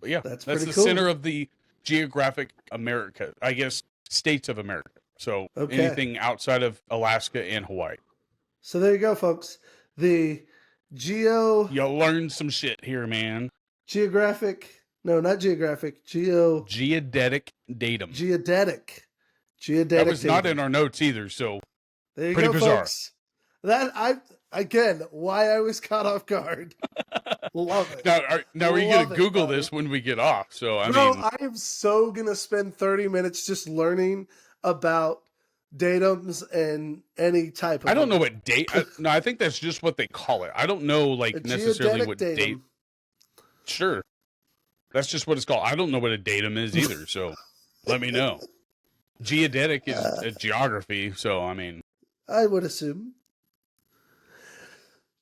But yeah, That's that's pretty the cool. center of the geographic America, I guess, states of America. So Okay. anything outside of Alaska and Hawaii. So there you go, folks. The You'll learn some shit here, man. geographic, no, not geographic, Geodetic datum. geodetic That was not datum. in our notes either, so There you pretty go, bizarre. folks. Again, why I was caught off guard. Love it. now are you Love going to it, Google buddy. this when we get off? So, I Bro, mean, I am so going to spend 30 minutes just learning about datums and any type of I don't know what date. No, I think that's just what they call it. I don't know, like, A necessarily geodetic what datum. date. Sure. That's just what it's called. I don't know what a datum is either, so let me know. Geodetic is a geography, so, I mean, I would assume.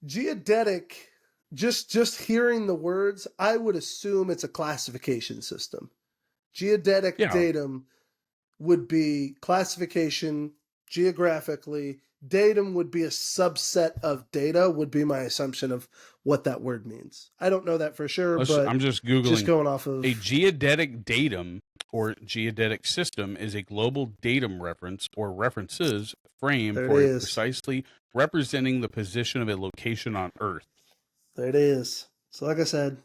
Geodetic, just hearing the words, I would assume it's a classification system. Geodetic Yeah. datum would be classification geographically. Datum would be a subset of data, would be my assumption of what that word means. I don't know that for sure, but I'm just Googling. just going off of... A geodetic datum or geodetic system is a global datum reference or references frame There it for is. precisely representing the position of a location on Earth. There it is. So like I said,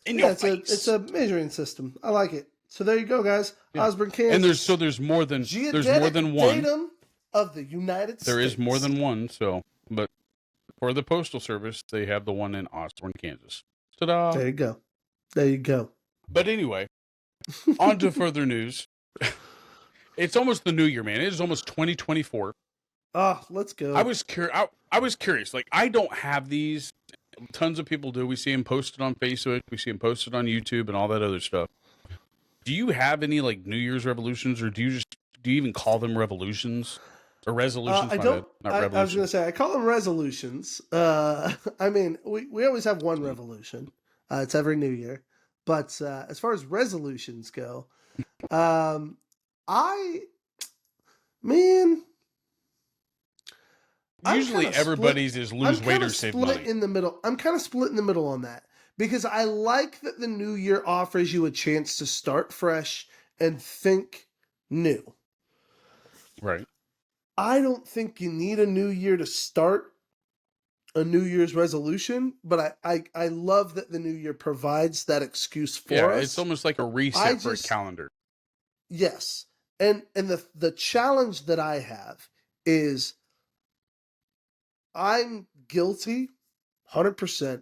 In your it's face. it's a measuring system. I like it. So there you go, guys. Yeah. Osborne, Kansas. And there's more than one. Datum of the United States. There is more than one, so but for the Postal Service, they have the one in Osborne, Kansas. Ta-da! There you go. There you go. But anyway, on to further news. It's almost the new year, man. It is almost 2024. Ah, let's go. I was curious. Like, I don't have these. Tons of people do. We see them posted on Facebook. We see them posted on YouTube and all that other stuff. Do you have any, like, New Year's resolutions, or do you just do you even call them revolutions or resolutions? I My don't. bad. Not I was revolutions. going to say I call them resolutions. I mean, we always have one revolution. It's every New Year. But as far as resolutions go, I man, Usually everybody's is lose weight or save money. in the middle. I'm kind of split in the middle on that because I like that the new year offers you a chance to start fresh and think new. Right. I don't think you need a new year to start a New Year's resolution, but I love that the new year provides that excuse for us. It's almost like a reset for a calendar. Yes. And the challenge that I have is I'm guilty 100%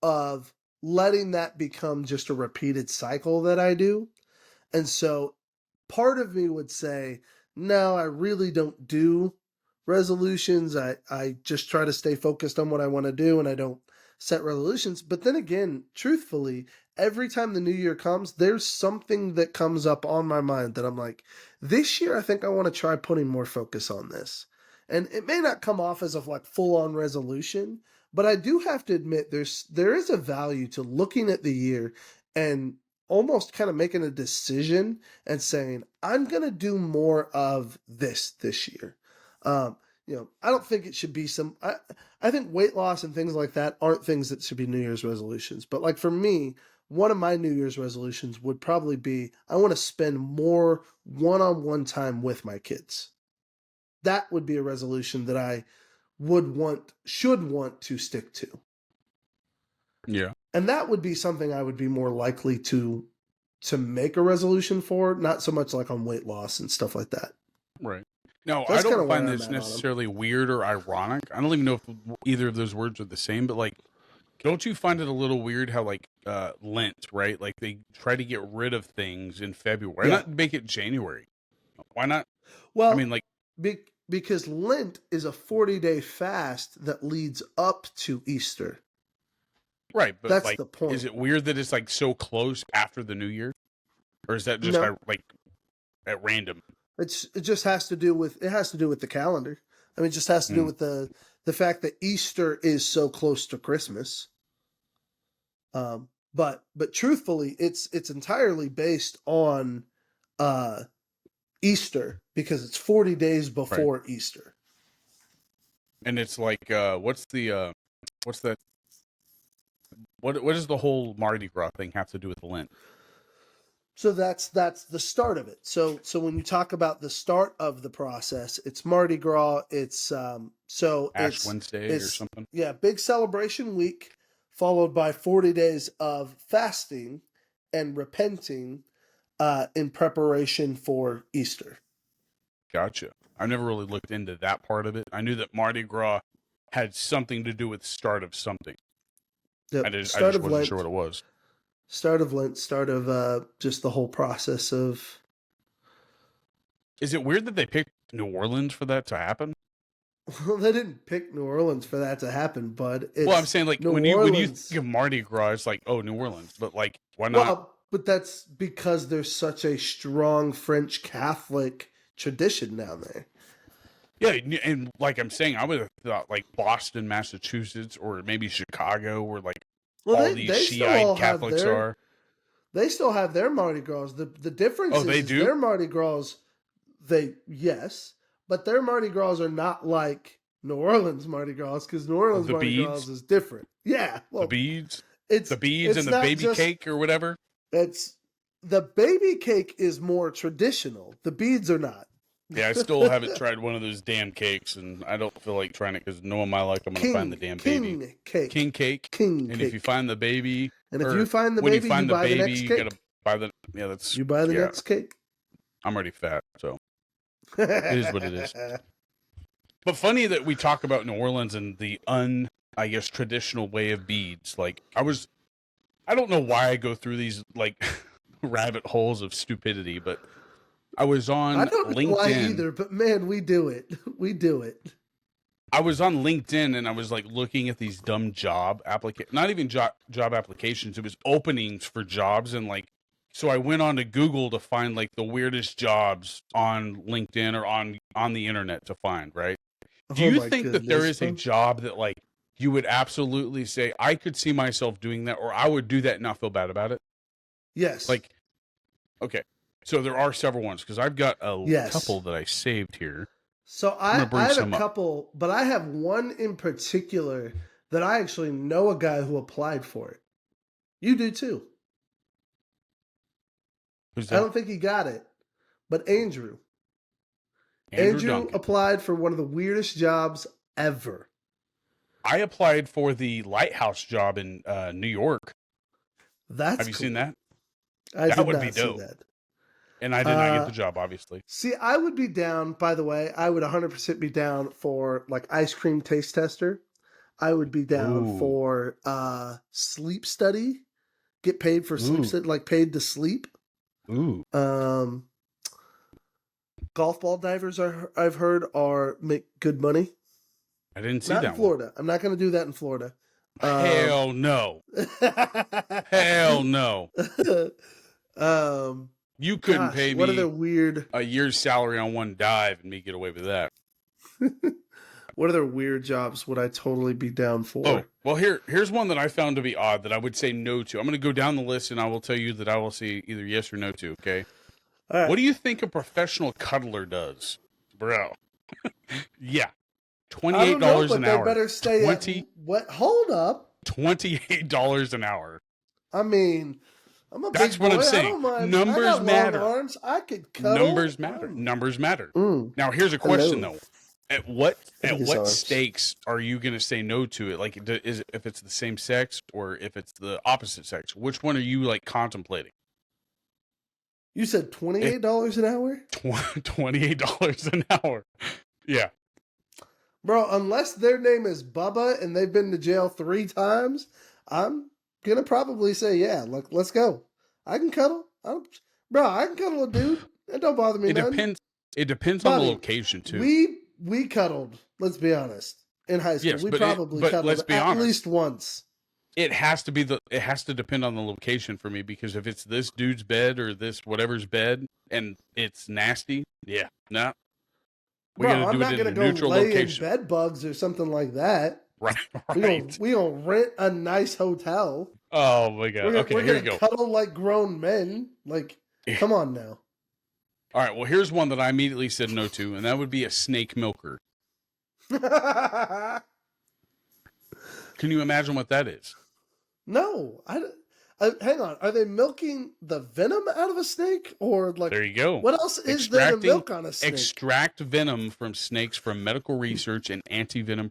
of letting that become just a repeated cycle that I do. And so part of me would say, no, I really don't do resolutions. I just try to stay focused on what I want to do and I don't set resolutions. But then again, truthfully, every time the new year comes, there's something that comes up on my mind that I'm like, this year I think I want to try putting more focus on this. And it may not come off as a like full on resolution, but I do have to admit there is a value to looking at the year and almost kind of making a decision and saying, I'm going to do more of this year. I don't think it should be I think weight loss and things like that aren't things that should be New Year's resolutions. But like for me, one of my New Year's resolutions would probably be, I want to spend more one-on-one time with my kids. That would be a resolution that I should want to stick to. Yeah. And that would be something I would be more likely to make a resolution for, not so much like on weight loss and stuff like that. Right. No, So I don't find this necessarily weird or ironic. I don't even know if either of those words are the same, but like, don't you find it a little weird how like Lent, right? Like they try to get rid of things in February. Why not make it January? Why not? Well, I mean, like, because Lent is a 40-day fast that leads up to Easter. Right, but that's like, the point. Is it weird that it's like so close after the New Year, or is that just like at random? It just has to do with the calendar. I mean, it just has to do with the fact that Easter is so close to Christmas. But truthfully, it's entirely based on Easter because it's 40 days before Easter. And it's like, what does the whole Mardi Gras thing have to do with Lent? So that's the start of it. So when you talk about the start of the process, it's Mardi Gras. It's Ash Wednesday or something. Yeah, big celebration week followed by 40 days of fasting and repenting in preparation for Easter. Gotcha. I never really looked into that part of it. I knew that Mardi Gras had something to do with start of something. Yep. I just wasn't sure what it was. Start of Lent, start of just the whole process of... Is it weird that they picked New Orleans for that to happen? Well, they didn't pick New Orleans for that to happen, bud. Well, I'm saying like when you think of Mardi Gras, it's like, oh, New Orleans. But like, why not? Well, but that's because there's such a strong French Catholic tradition down there. Yeah, and like I'm saying, I would have thought like Boston, Massachusetts, or maybe Chicago, where like all these Shiite Catholics are. They still have their Mardi Gras. The difference is they do? Their Mardi Gras, yes, but their Mardi Gras are not like New Orleans Mardi Gras because New Orleans Mardi Gras is different. Yeah, well, the beads, it's the beads and the baby cake or whatever. It's the baby cake is more traditional. The beads are not. Yeah, I still haven't tried one of those damn cakes, and I don't feel like trying it because knowing my luck, I'm going to find the damn baby. King cake. And if you find the baby... And if you find the baby, you buy the next cake. You got to buy the... Yeah, that's... You buy the next cake. I'm already fat, so... It is what it is. But funny that we talk about New Orleans and the traditional way of beads. Like, I don't know why I go through these, like, rabbit holes of stupidity, but... I was on LinkedIn. I don't know why either, but man, we do it. We do it. I was on LinkedIn and I was like looking at these dumb job not even job applications. It was openings for jobs and like So I went on to Google to find like the weirdest jobs on LinkedIn or on the internet to find, right? Do Oh you my think that there goodness, is a bro. job that like you would absolutely say I could see myself doing that, or I would do that and not feel bad about it? Yes. Like, okay, so there are several ones because I've got a Yes. couple that I saved here. So I'm gonna bring I have a some up. couple, but I have one in particular that I actually know a guy who applied for it. You do too. Who's I that? don't think he got it, but Andrew. Andrew Duncan. applied for one of the weirdest jobs ever. I applied for the lighthouse job in New York. That's Have you seen that? I That did would not be see dope. that. And I did not get the job, obviously. See, I would be down, by the way, I would 100% be down for like ice cream taste tester. I would be down Ooh. for sleep study. Get paid for sleep study, like paid to sleep. Ooh. Golf ball divers I've heard make good money. I didn't see Not that in Florida. I'm not going to do that in Florida. Hell no. Hell no. You couldn't pay what are me the weird a year's salary on one dive and me get away with that. what other weird jobs would I totally be down for? Oh, well, here's one that I found to be odd that I would say no to. I'm going to go down the list and I will tell you that I will say either yes or no to, okay? All right. What do you think a professional cuddler does? Bro. Yeah. $28 an hour. They better stay at what? Hold up. $28 an hour. I mean, I'm a That's big what boy. I'm saying. I don't mind. Numbers I got matter. long arms. I could cuddle. Numbers matter. Numbers matter. Now, here's a question though. At what stakes are you going to say no to it? Like, is it if it's the same sex or if it's the opposite sex? Which one are you like contemplating? You said $28 an hour? $28 an hour. Yeah. Bro, unless their name is Bubba and they've been to jail 3 times, I'm going to probably say, yeah, look, let's go. I can cuddle. I can cuddle a dude. It don't bother me none. It depends on the location, too. We cuddled, let's be honest, in high school. Yes, we but probably cuddled let's be at honest. least once. It has to depend on the location for me, because if it's this dude's bed or this whatever's bed and it's nasty, yeah, nah. We gotta do it in a neutral location. In bed bugs or something like that. Right. We gonna rent a nice hotel. Oh my god. Okay, here you go. Cuddle like grown men. Like, come on now. All right. Well, here's one that I immediately said no to, and that would be a snake milker. Can you imagine what that is? No, hang on. Are they milking the venom out of a snake, or like? There you go. What else is there to milk on a snake? Extract venom from snakes for medical research and anti-venom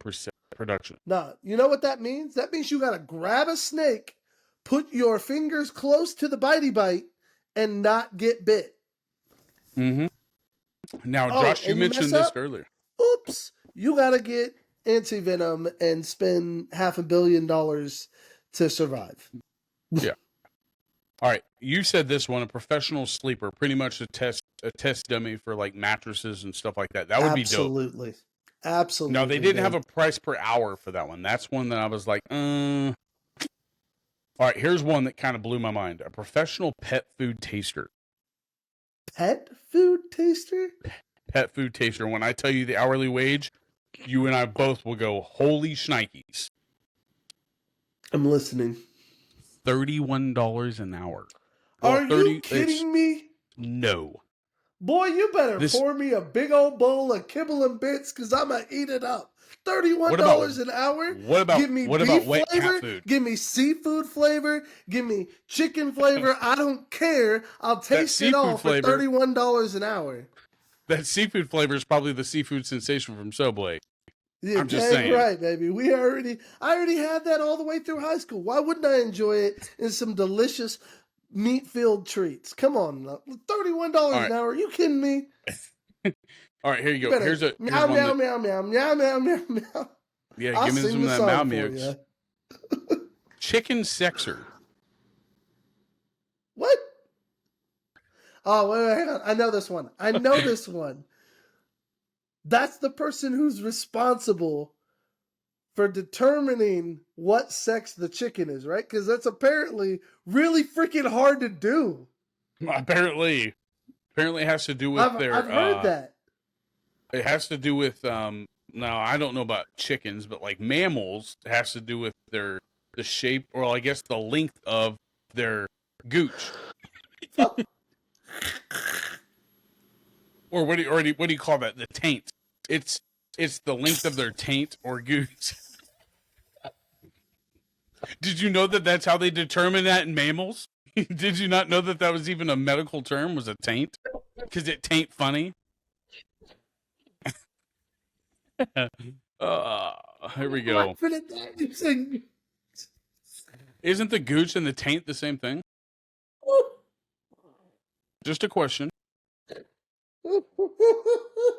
production. Nah, you know what that means? That means you gotta grab a snake, put your fingers close to the bitey bite, and not get bit. Mm-hmm. Now, Josh, you mentioned this earlier. Oops! You gotta get anti-venom and spend $500 million to survive. Yeah. All right. You said this one, a professional sleeper, pretty much a test dummy for like mattresses and stuff like that. That would be dope. Absolutely. No, they didn't have a price per hour for that one. That's one that I was like, All right, here's one that kind of blew my mind. A professional pet food taster. Pet food taster? Pet food taster. When I tell you the hourly wage, you and I both will go, holy shnikes. I'm listening. $31 an hour. Well, Are you kidding me? No. Boy, you better pour me a big old bowl of kibble and bits, because I'm going to eat it up. $31 an hour? Give me beef wet flavor. cat food? Give me seafood flavor. Give me chicken flavor. I don't care. I'll taste it all for $31 an hour. That seafood flavor is probably the seafood sensation from Subway. Yeah, I'm just saying. Right, baby. I already had that all the way through high school. Why wouldn't I enjoy it in some delicious meat-filled treats? Come on, $31 an hour. Are you kidding me? All right, here you go. Here's meow, meow, meow, meow, meow, meow, meow, meow. Yeah, give me some of that meow mix. Chicken sexer. What? Oh, wait, hang on. I know this one. That's the person who's responsible for determining what sex the chicken is, right? Because that's apparently really freaking hard to do. Apparently it has to do with I've heard that. It has to do with now I don't know about chickens, but like mammals, it has to do with the shape, or I guess the length of their gooch. Or what do you call that? The taint. It's the length of their taint or gooch. Did you know that that's how they determine that in mammals? Did you not know that was even a medical term? Was a taint? Because it taint funny. Here we go. Isn't the gooch and the taint the same thing? Just a question.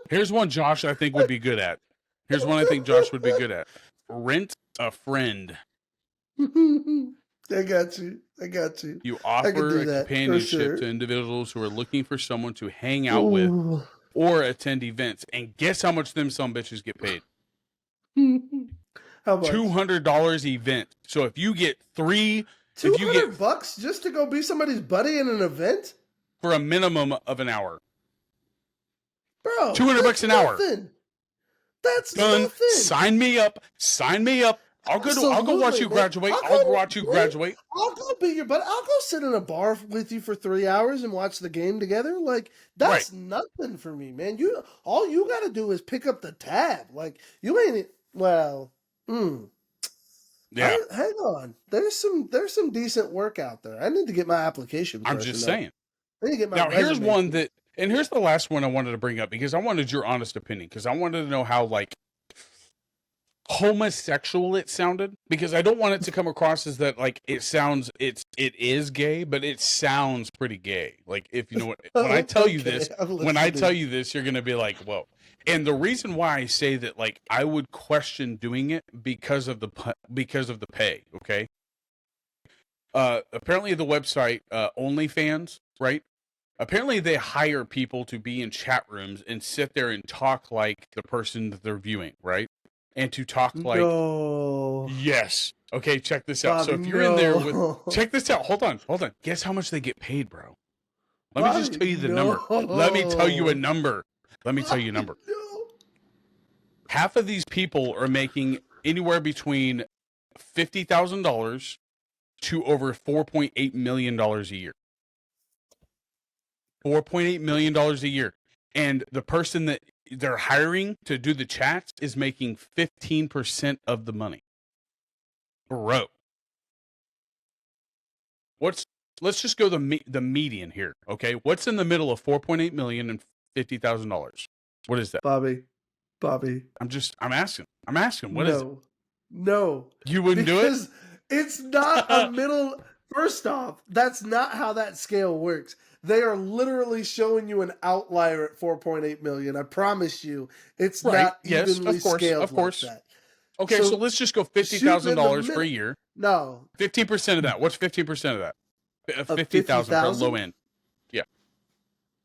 Here's one Josh I think would be good at. Here's one I think Josh would be good at. Rent a friend. I got you. You offer a companionship to individuals who are looking for someone to hang out with or attend events. And guess how much them some bitches get paid? How much? $200 event. So if you get $200 just to go be somebody's buddy in an event for a minimum of an hour, bro, $200 an hour. That's done. nothing. Sign me up. I'll go watch you graduate. I'll go watch you graduate. I'll go be your buddy. I'll go sit in a bar with you for 3 hours and watch the game together. Like, that's nothing for me, man. All you got to do is pick up the tab. Like, you ain't. Well, yeah. Hang on. There's some decent work out there. I need to get my application. I'm just saying. I need to get my. Now here's resume. one that, and here's the last one I wanted to bring up because I wanted your honest opinion because I wanted to know how like homosexual it sounded, because I don't want it to come across as that like it is gay, but it sounds pretty gay. Like, if you know what, when I tell you this, you're gonna be like, whoa. And the reason why I say that, like, I would question doing it because of the pay. Okay. Apparently the website OnlyFans, right? Apparently they hire people to be in chat rooms and sit there and talk like the person that they're viewing, right? And to talk like, yes. Okay, check this out. Bobby, so if you're in there with, check this out. Hold on. Guess how much they get paid, bro? Let me just tell you the number. Let me tell you a number. Half of these people are making anywhere between $50,000 to over $4.8 million a year. $4.8 million a year. And the person that they're hiring to do the chats is making 15% of the money. Bro. Let's just go the median here, okay? What's in the middle of 4.8 million and $50,000? What is that? Bobby. I'm asking. What is it? No. You wouldn't do it? Because it's not a middle. First off, that's not how that scale works. They are literally showing you an outlier at 4.8 million. I promise you, it's not evenly scaled. Of course. Like that. Okay, so let's just go $50,000 for a year. No. 15% of that. What's 15% of that? 50,000 for low end. Yeah.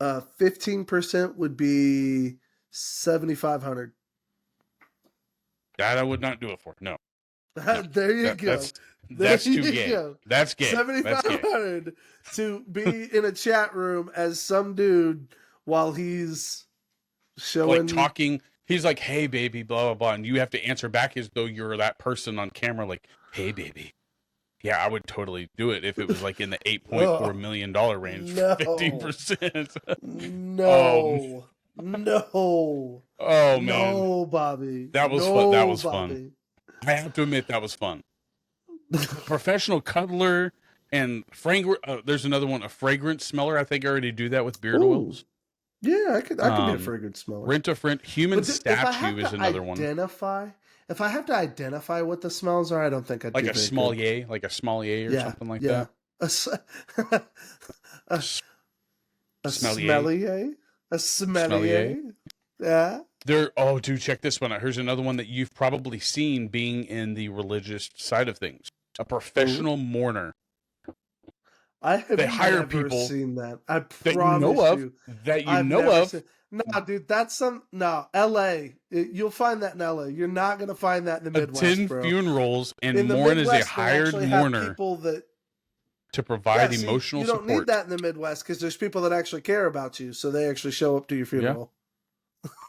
15% would be 7,500. That I would not do it for. No. There you go. That's too gay. That's gay. 7,500 to be in a chat room as some dude while he's showing, like, talking. He's like, "Hey, baby," blah blah blah, and you have to answer back as though you're that person on camera. Like, "Hey, baby." Yeah, I would totally do it if it was like in the $8.4 million range. No. 15%. No. Oh man. No, Bobby. That was fun. That was fun. I have to admit that was fun. Professional Cuddler and there's another one, a Fragrant Smeller. I think I already do that with beard oils. Yeah, I could be a fragrant smeller. Rent a friend. Human statue is another one. If I have to identify what the smells are, I don't think I'd like a sommelier, or something like that. A sommelier. Yeah. Oh, dude, check this one out. Here's another one that you've probably seen being in the religious side of things. A professional mourner. I have never seen that. I promise you. That you know of. No, dude, that's L.A. You'll find that in L.A. You're not going to find that in the Midwest, Attend funerals and mourn as a hired mourner to provide Yeah, see, emotional you don't support. need that in the Midwest because there's people that actually care about you, so they actually show up to your funeral.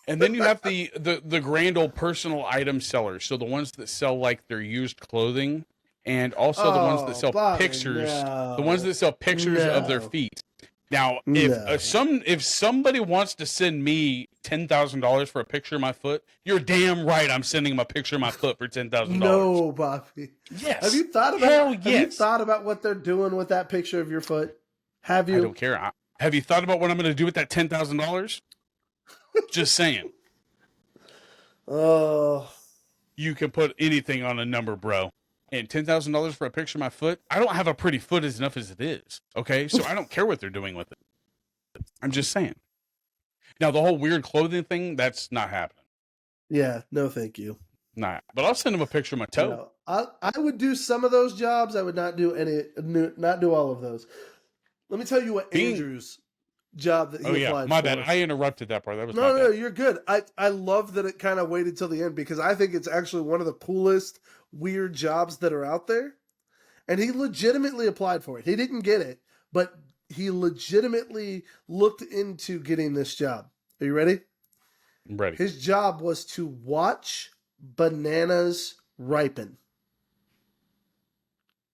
And then you have the grand old personal item sellers. So the ones that sell like their used clothing, and also the ones that sell Bobby, pictures. no. The ones that sell pictures of their No. feet. Now, No. if somebody wants to send me $10,000 for a picture of my foot, you're damn right. I'm sending them a picture of my foot for $10,000. No, Bobby. Yes. Have you thought about? Hell Have you yes. thought about what they're doing with that picture of your foot? Have you? I don't care. Have you thought about what I'm going to do with that $10,000? Just saying. Oh. You can put anything on a number, bro. And $10,000 for a picture of my foot? I don't have a pretty foot enough as it is. Okay? So I don't care what they're doing with it. I'm just saying. Now, the whole weird clothing thing, that's not happening. Yeah, no thank you. Nah. But I'll send them a picture of my toe. No, I would do some of those jobs. I would not do not do all of those. Let me tell you what Andrew's job that he applied for. My bad. I interrupted that part. That was No, you're good. I love that it kind of waited till the end because I think it's actually one of the coolest weird jobs that are out there. And he legitimately applied for it. He didn't get it, but he legitimately looked into getting this job. Are you ready? I'm ready. His job was to watch bananas ripen.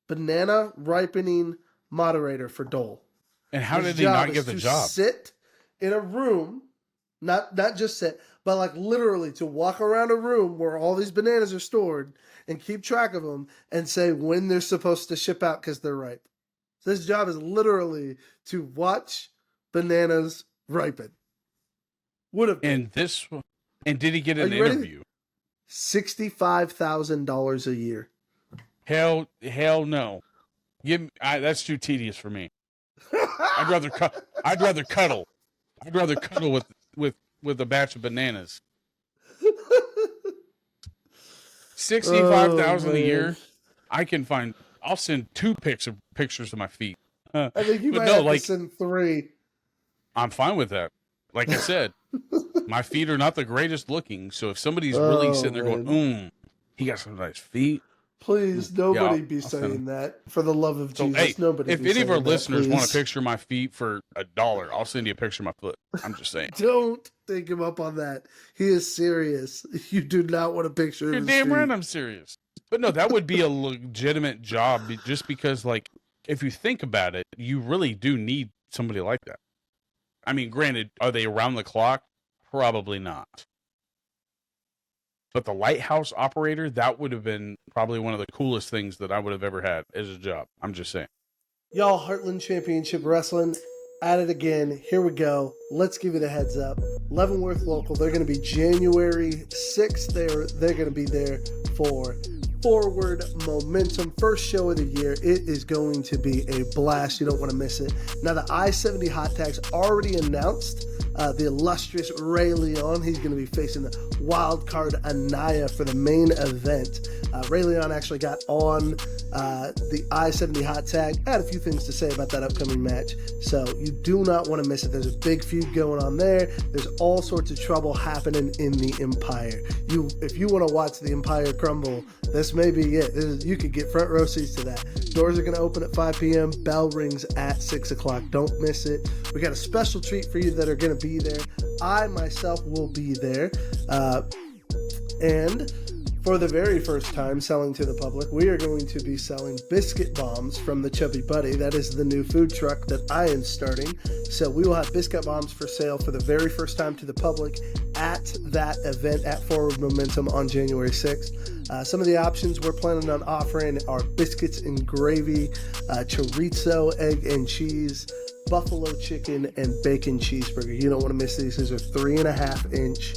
Banana ripening moderator for Dole. And how did he not get the job? Sit in a room, not just sit, but like literally to walk around a room where all these bananas are stored and keep track of them and say when they're supposed to ship out because they're ripe. So his job is literally to watch bananas ripen. Would have been. And did he get an interview? $65,000 a year. Hell no. That's too tedious for me. I'd rather cuddle. I'd rather cuddle with a batch of bananas. 65,000 a year. I can find. I'll send 2 pictures of my feet. I think you might have to send 3. I'm fine with that. Like I said, my feet are not the greatest looking. So if somebody's really sitting there going, he got some nice feet. Please, nobody be saying that. For the love of Jesus, hey, nobody. If any of our listeners want a picture of my feet for $1, I'll send you a picture of my foot. I'm just saying. Don't take him up on that. He is serious. You do not want a picture of his feet. You're damn right I'm serious. But no, that would be a legitimate job just because, like, if you think about it, you really do need somebody like that. I mean, granted, are they around the clock? Probably not. But the lighthouse operator, that would have been probably one of the coolest things that I would have ever had as a job. I'm just saying. Y'all, Heartland Championship Wrestling, at it again. Here we go. Let's give you the heads up. Leavenworth Local, they're going to be January 6th. They're going to be there for Forward Momentum. First show of the year. It is going to be a blast. You don't want to miss it. Now, the I-70 hot tag's already announced. The illustrious Ray Leon, he's going to be facing the wild card Anaya for the main event. Ray Leon actually got on the I-70 hot tag. I had a few things to say about that upcoming match, so you do not want to miss it. There's a big feud going on there. There's all sorts of trouble happening in the Empire. If you want to watch the Empire crumble, this may be it. You could get front row seats to that. Doors are going to open at 5 p.m. Bell rings at 6 o'clock. Don't miss it. We got a special treat for you that are going to be there. I myself will be there. And for the very first time selling to the public, we are going to be selling biscuit bombs from the Chubby Buddy. That is the new food truck that I am starting. So we will have biscuit bombs for sale for the very first time to the public at that event at Forward Momentum on January 6th. Some of the options we're planning on offering are biscuits and gravy, chorizo, egg and cheese, buffalo chicken, and bacon cheeseburger. You don't want to miss these. These are 3.5-inch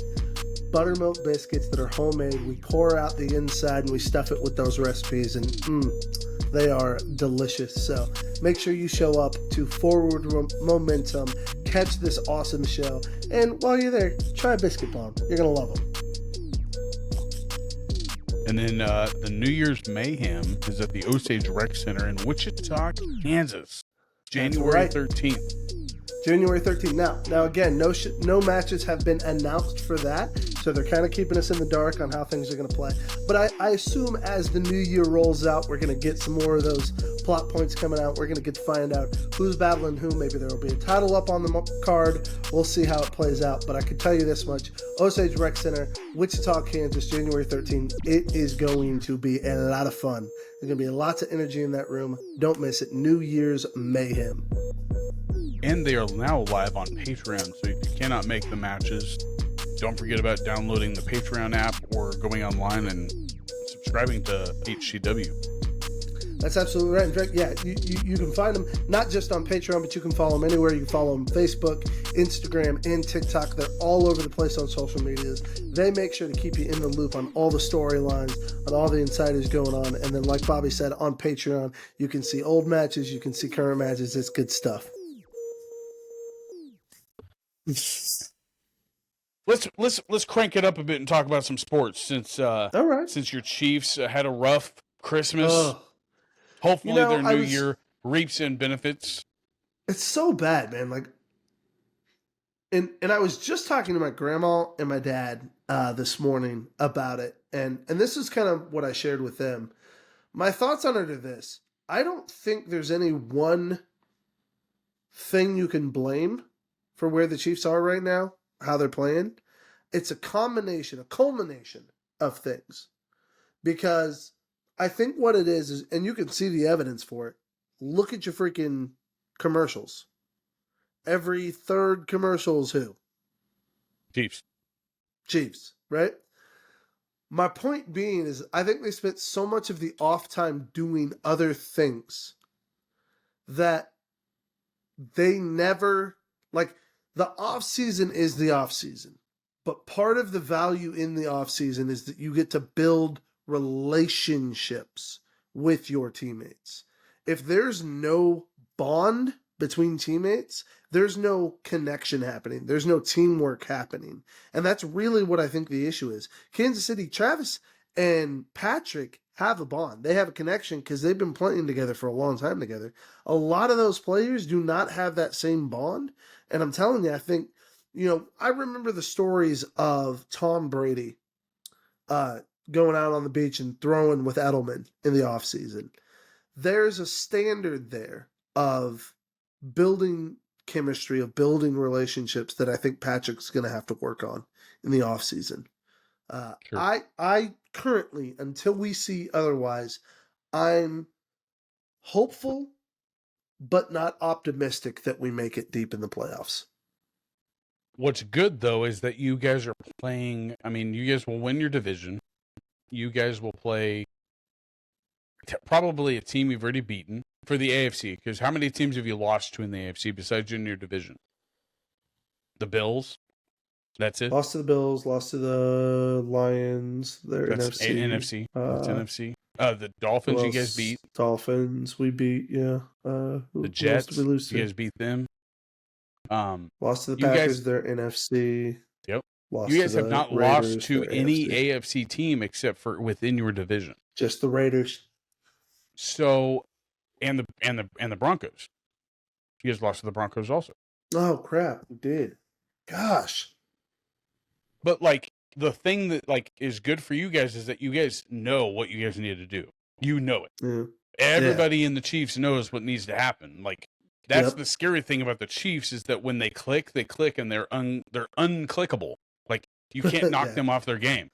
buttermilk biscuits that are homemade. We pour out the inside and we stuff it with those recipes, and they are delicious. So make sure you show up to Forward Momentum, catch this awesome show, and while you're there, try a biscuit bomb. You're going to love them. And then the New Year's Mayhem is at the Osage Rec Center in Wichita, Kansas, January 13th. January 13th. Now again, no matches have been announced for that, So they're kind of keeping us in the dark on how things are going to play. But I assume as the new year rolls out, we're going to get some more of those plot points coming out. We're going to get to find out who's battling who. Maybe there will be a title up on the card. We'll see how it plays out. But I can tell you this much. Osage Rec Center, Wichita, Kansas, January 13th. It is going to be a lot of fun. There's going to be lots of energy in that room. Don't miss it. New Year's Mayhem. And they are now live on Patreon, so if you cannot make the matches, don't forget about downloading the Patreon app or going online and subscribing to HCW. That's absolutely right. In fact, yeah, you can find them not just on Patreon, but you can follow them anywhere. You can follow them Facebook, Instagram, and TikTok. They're all over the place on social medias. They make sure to keep you in the loop on all the storylines, on all the insiders going on. And then, like Bobby said, on Patreon, you can see old matches, you can see current matches. It's good stuff. Let's crank it up a bit and talk about some sports since all right. Since your Chiefs had a rough Christmas. Hopefully their new year reaps in benefits. It's so bad, man. Like, and I was just talking to my grandma and my dad this morning about it, and this is kind of what I shared with them. My thoughts on it are this: I don't think there's any one thing you can blame for where the Chiefs are right now, how they're playing. It's a culmination of things. Because I think what it is, and you can see the evidence for it, look at your freaking commercials. Every third commercial is who? Chiefs, right? My point being is I think they spent so much of the off time doing other things that they never, like, the off season is the off season, but part of the value in the off season is that you get to build relationships with your teammates. If there's no bond between teammates, there's no connection happening. There's no teamwork happening. And that's really what I think the issue is. Kansas City, Travis and Patrick have a bond. They have a connection because they've been playing together for a long time together. A lot of those players do not have that same bond. And I'm telling you, I think, I remember the stories of Tom Brady going out on the beach and throwing with Edelman in the offseason. There's a standard there of building chemistry, of building relationships that I think Patrick's going to have to work on in the offseason. Sure. I currently, until we see otherwise, I'm hopeful but not optimistic that we make it deep in the playoffs. What's good, though, is that you guys are playing. I mean, you guys will win your division. You guys will play probably a team you've already beaten for the AFC. Because how many teams have you lost to in the AFC besides in your division? The Bills? That's it? Lost to the Bills, lost to the Lions. They're NFC. NFC. That's NFC. The Dolphins you guys beat. Dolphins we beat, yeah. The Jets, you guys beat them. Lost to the Packers, they're NFC. Yep. Lost you guys have not Raiders, lost to any AFC team except for within your division. Just the Raiders. So, and the Broncos. You guys lost to the Broncos also. Oh crap, we did. Gosh. But like the thing that like is good for you guys is that you guys know what you guys need to do. You know it. Yeah. Everybody in the Chiefs knows what needs to happen. Like that's the scary thing about the Chiefs is that when they click, and they're unclickable. Like you can't knock them off their game.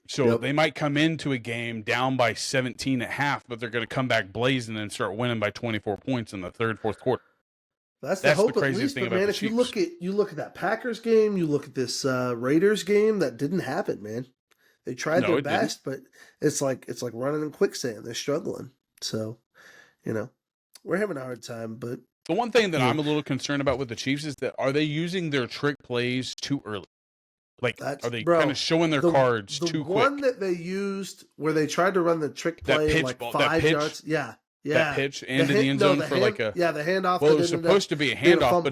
So they might come into a game down by 17 at half, but they're going to come back blazing and start winning by 24 points in the third, fourth quarter. That's the hope, the craziest at least, thing but about man, the if Chiefs. you look at that Packers game, you look at this Raiders game, that didn't happen, man. They tried their best, but it's like running in quicksand. They're struggling. So, we're having a hard time. But the one thing that I'm a little concerned about with the Chiefs is that are they using their trick plays too early? Like, are they kind of showing their cards too quick? The one that they used where they tried to run the trick play like 5 yards. Yeah. That pitch and in the end zone for like a the handoff. Well, it was supposed to be a handoff,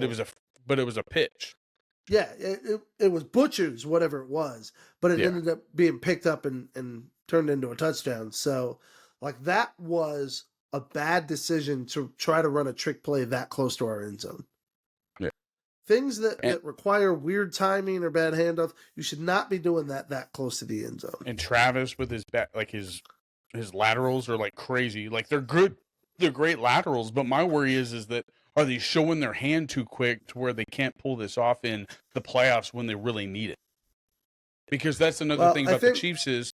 but it was a pitch. Yeah, it was butchers, whatever it was, but it ended up being picked up and turned into a touchdown. So, like that was a bad decision to try to run a trick play that close to our end zone. Yeah, Things that, And- that require weird timing or bad handoff, you should not be doing that close to the end zone. And Travis with his back, like his laterals are like crazy. Like they're good, they're great laterals. But my worry is that are they showing their hand too quick to where they can't pull this off in the playoffs when they really need it? Because that's another thing about the Chiefs is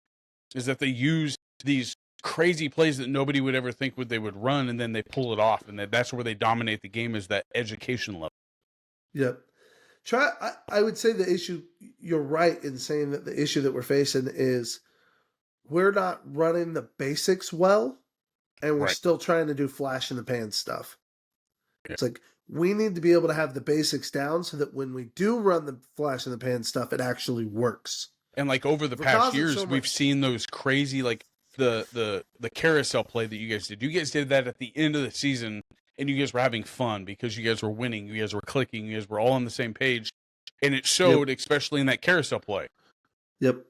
that they use these crazy plays that nobody would ever think they would run, and then they pull it off, and that's where they dominate the game is that education level. Yep. I would say the issue, you're right in saying that the issue that we're facing is we're not running the basics well, and we're still trying to do flash in the pan stuff. Yeah. It's like we need to be able to have the basics down so that when we do run the flash in the pan stuff, it actually works. And like over the past years, we've seen those crazy, like the carousel play that you guys did. You guys did that at the end of the season, and you guys were having fun because you guys were winning. You guys were clicking. You guys were all on the same page. And it showed, especially in that carousel play. Yep.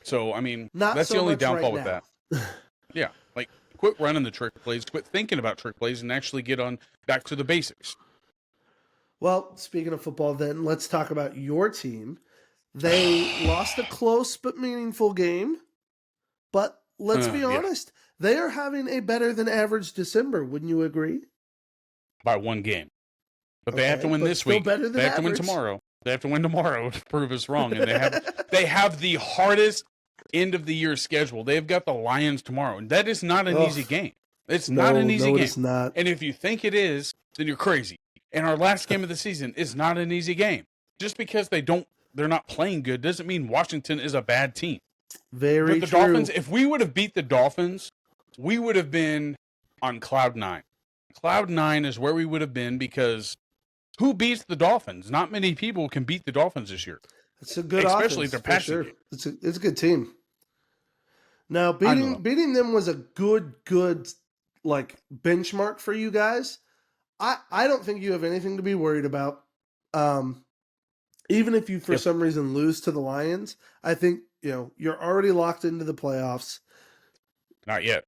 So, I mean, Not that's so the only much downfall right with now. that. Yeah. Like, quit running the trick plays. Quit thinking about trick plays and actually get on back to the basics. Well, speaking of football, then, let's talk about your team. They lost a close but meaningful game. But let's be honest, they are having a better than average December. Wouldn't you agree? By one game. But they have to win this week. They have to win tomorrow. They have to win tomorrow to prove us wrong. And they have the hardest end of the year schedule. They've got the Lions tomorrow. And that is not an easy game. It's not an easy game. It's not. And if you think it is, then you're crazy. And our last game of the season is not an easy game. Just because they're not playing good doesn't mean Washington is a bad team. Very but the true. Dolphins, if we would have beat the Dolphins, we would have been on cloud 9. Cloud 9 is where we would have been because who beats the Dolphins? Not many people can beat the Dolphins this year. It's a good especially offense, their passing game. It's a good team. Now beating them was a good like benchmark for you guys. I don't think you have anything to be worried about. Even if you for some reason lose to the Lions, I think you're already locked into the playoffs. Not yet.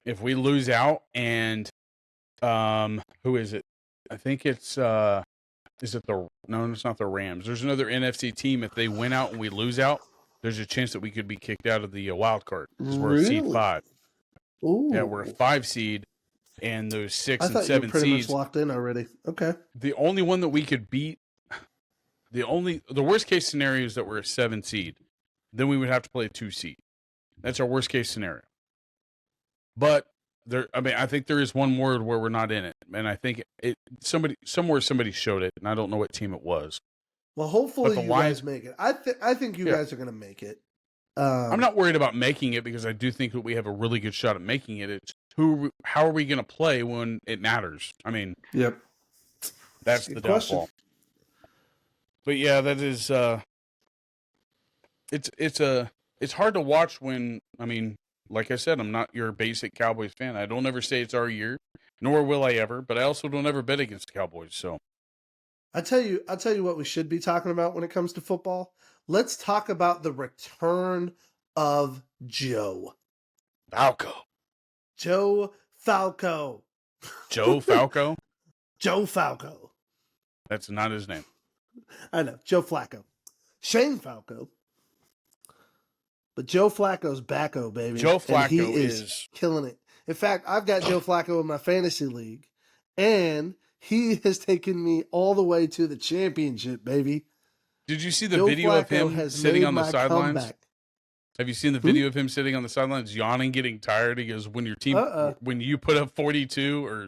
If we lose out and who is it? I think it's no, it's not the Rams. There's another NFC team. If they win out and we lose out, there's a chance that we could be kicked out of the wild card. We're a seed 5. Ooh. Yeah, we're a 5 seed, and those 6 and 7 seeds. I thought you were pretty seeds much locked in already. Okay. The only one that we could beat, the worst case scenario is that we're a 7 seed. Then we would have to play a 2 seed. That's our worst case scenario. But I think there is one word where we're not in it, and I think somebody showed it, and I don't know what team it was. Well, hopefully you guys make it. I think you guys are going to make it. I'm not worried about making it because I do think that we have a really good shot at making it. It's how are we going to play when it matters? I mean, yep, that's the downfall. But yeah, that is. It's hard to watch when like I said, I'm not your basic Cowboys fan. I don't ever say it's our year, nor will I ever. But I also don't ever bet against the Cowboys. So, I'll tell you what we should be talking about when it comes to football. Let's talk about the return of Joe Flacco. Joe Flacco. Joe Flacco. Joe Flacco. That's not his name. I know, Joe Flacco. Shane Falco. But Joe Flacco's backo, baby. Joe Flacco he is killing it. In fact, I've got Joe Flacco in my fantasy league, and he has taken me all the way to the championship, baby. Did you see the video of him sitting on the sidelines? Comeback. Have you seen the video of him sitting on the sidelines, yawning, getting tired? He goes, when your team, when you put up 42 or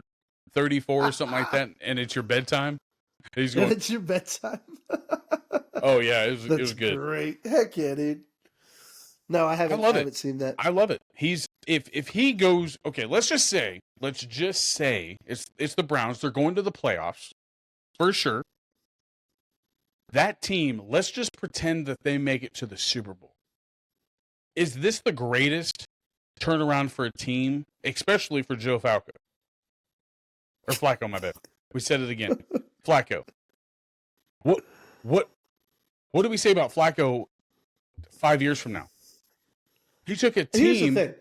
34 or something like that, and it's your bedtime, he's going, it's your bedtime. Oh yeah, it was good. Great, heck yeah, dude. No, I haven't seen that. I love it. He's if he goes, okay, let's just say it's the Browns. They're going to the playoffs for sure. That team, let's just pretend that they make it to the Super Bowl. Is this the greatest turnaround for a team, especially for Joe Flacco? Or Flacco, my bad. We said it again. Flacco. What do we say about Flacco 5 years from now? He took a team. Here's the thing.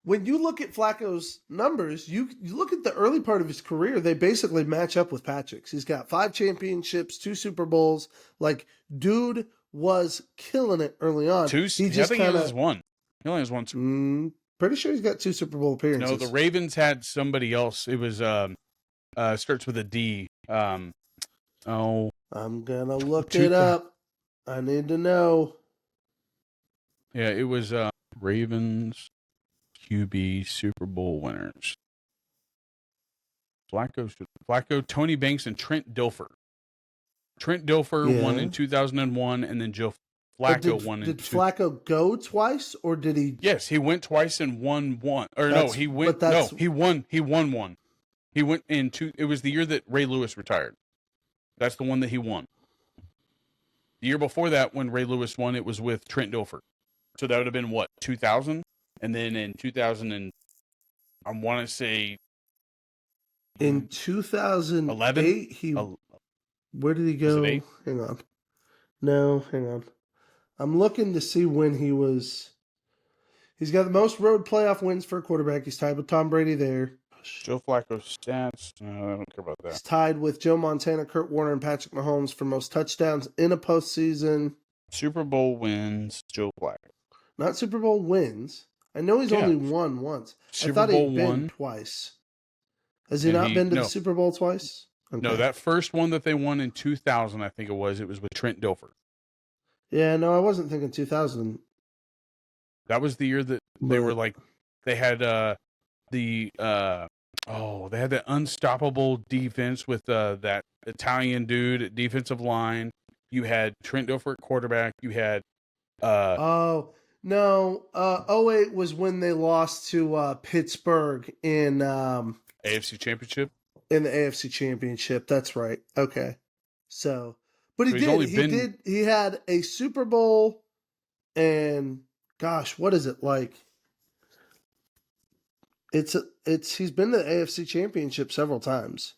when you look at Flacco's numbers, you look at the early part of his career, they basically match up with Patrick's. He's got 5 championships, 2 Super Bowls. Like, dude was killing it early on. He just kind of has one. He only has one. Pretty sure he's got 2 Super Bowl appearances. No, the Ravens had somebody else. It was starts with a D. I'm gonna look it up. I need to know. Yeah, it was Ravens QB Super Bowl winners. Flacco, Tony Banks, and Trent Dilfer. Trent Dilfer won in 2001, and then Joe Flacco won in. Did Flacco go twice, or did he? Yes, he went twice and won one. Or no, he went. No, he won. He won one. He went in two. It was the year that Ray Lewis retired. That's the one that he won. The year before that, when Ray Lewis won, it was with Trent Dilfer. So that would have been what, 2000? And then in 2000, and I want to say in 2008, where did he go? Hang on. No, hang on. I'm looking to see when he was. He's got the most road playoff wins for a quarterback. He's tied with Tom Brady there. Joe Flacco's stats. No, I don't care about that. He's tied with Joe Montana, Kurt Warner, and Patrick Mahomes for most touchdowns in a postseason. Super Bowl wins, Joe Flacco. Not Super Bowl wins. I know he's only won once. I thought he'd been twice. Has he not been to the Super Bowl twice? Okay. No, that first one that they won in 2000, I think it was with Trent Dilfer. Yeah, no, I wasn't thinking 2000. That was the year that they were like, they had they had that unstoppable defense with that Italian dude at defensive line. You had Trent Dilfer at quarterback. You had 08 was when they lost to Pittsburgh in AFC Championship. In the AFC Championship, that's right. Okay, so but he had a Super Bowl, and gosh, what is it like? He's been to the AFC Championship several times.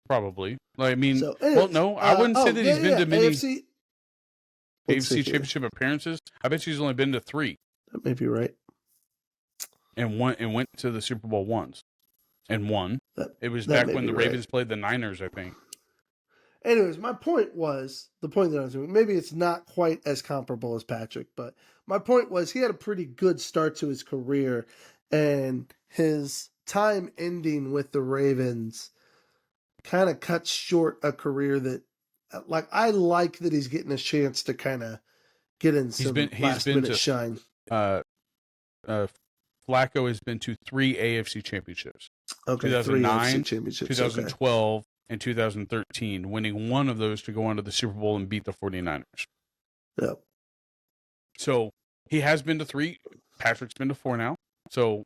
Probably. I mean, I wouldn't say that he's been to many AFC Championship appearances. I bet he's only been to 3. That may be right. And went to the Super Bowl once. And won. It was back when the Ravens played the Niners, I think. Anyways, my point was, the point that I was doing, maybe it's not quite as comparable as Patrick, but my point was he had a pretty good start to his career, and his time ending with the Ravens kind of cuts short a career that, like, I like that he's getting a chance to kind of get in some last-minute shine. Flacco has been to 3 AFC championships. Okay, 2009, 2012, and 2013, winning one of those to go on to the Super Bowl and beat the 49ers. Yep. So he has been to 3. Patrick's been to 4 now. So,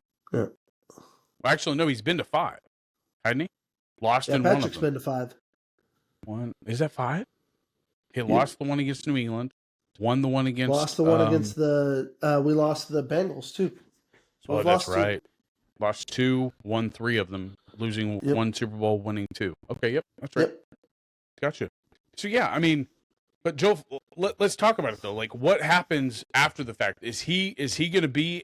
actually, no, he's been to 5, hadn't he? Lost in Patrick's one of them. Been to 5. Is that 5? He lost the one against New England. Won the one against. Lost the one against the. We lost the Bengals too. So that's right. Lost 2, won 3 of them, losing 1 Super Bowl, winning 2. Okay, yep, that's right. Yep. Gotcha. So yeah, I mean, but Joe, let's talk about it though. Like, what happens after the fact? Is he going to be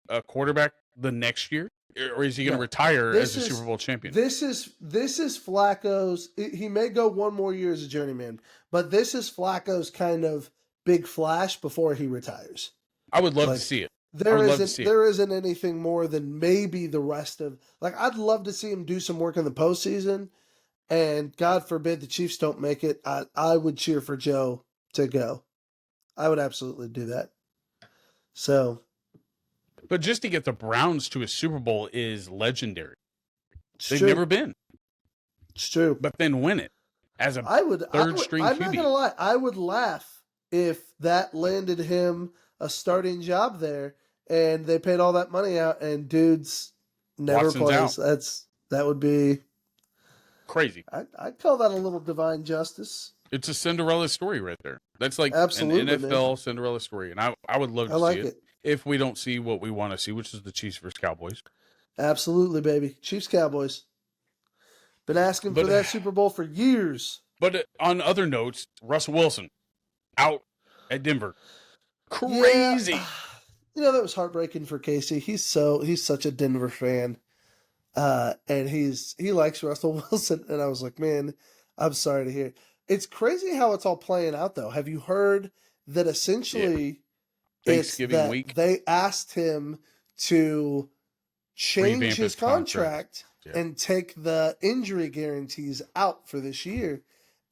a quarterback the next year, or is he going to retire as a Super Bowl champion? This is Flacco's. He may go one more year as a journeyman, but this is Flacco's kind of big flash before he retires. I would love to see it. There isn't anything more than maybe the rest of, like, I'd love to see him do some work in the postseason, and God forbid the Chiefs don't make it. I would cheer for Joe to go. I would absolutely do that. So, but just to get the Browns to a Super Bowl is legendary. They've never been. It's true. But then win it as a third string QB. I'm not gonna lie. I would laugh if that landed him a starting job there, and they paid all that money out, and dude's never plays. That would be crazy. I'd call that a little divine justice. It's a Cinderella story right there. That's like absolutely, an NFL man. Cinderella story, and I would love to see it if we don't see what we want to see, which is the Chiefs versus Cowboys. Absolutely, baby. Chiefs Cowboys. Been asking for that Super Bowl for years. But on other notes, Russell Wilson out at Denver. Crazy. that was heartbreaking for Casey. He's such a Denver fan. And he likes Russell Wilson. And I was like, man, I'm sorry to hear it. It's crazy how it's all playing out, though. Have you heard that essentially it's Thanksgiving that week. they asked him to change Revamp his his contract. contract and take the injury guarantees out for this year.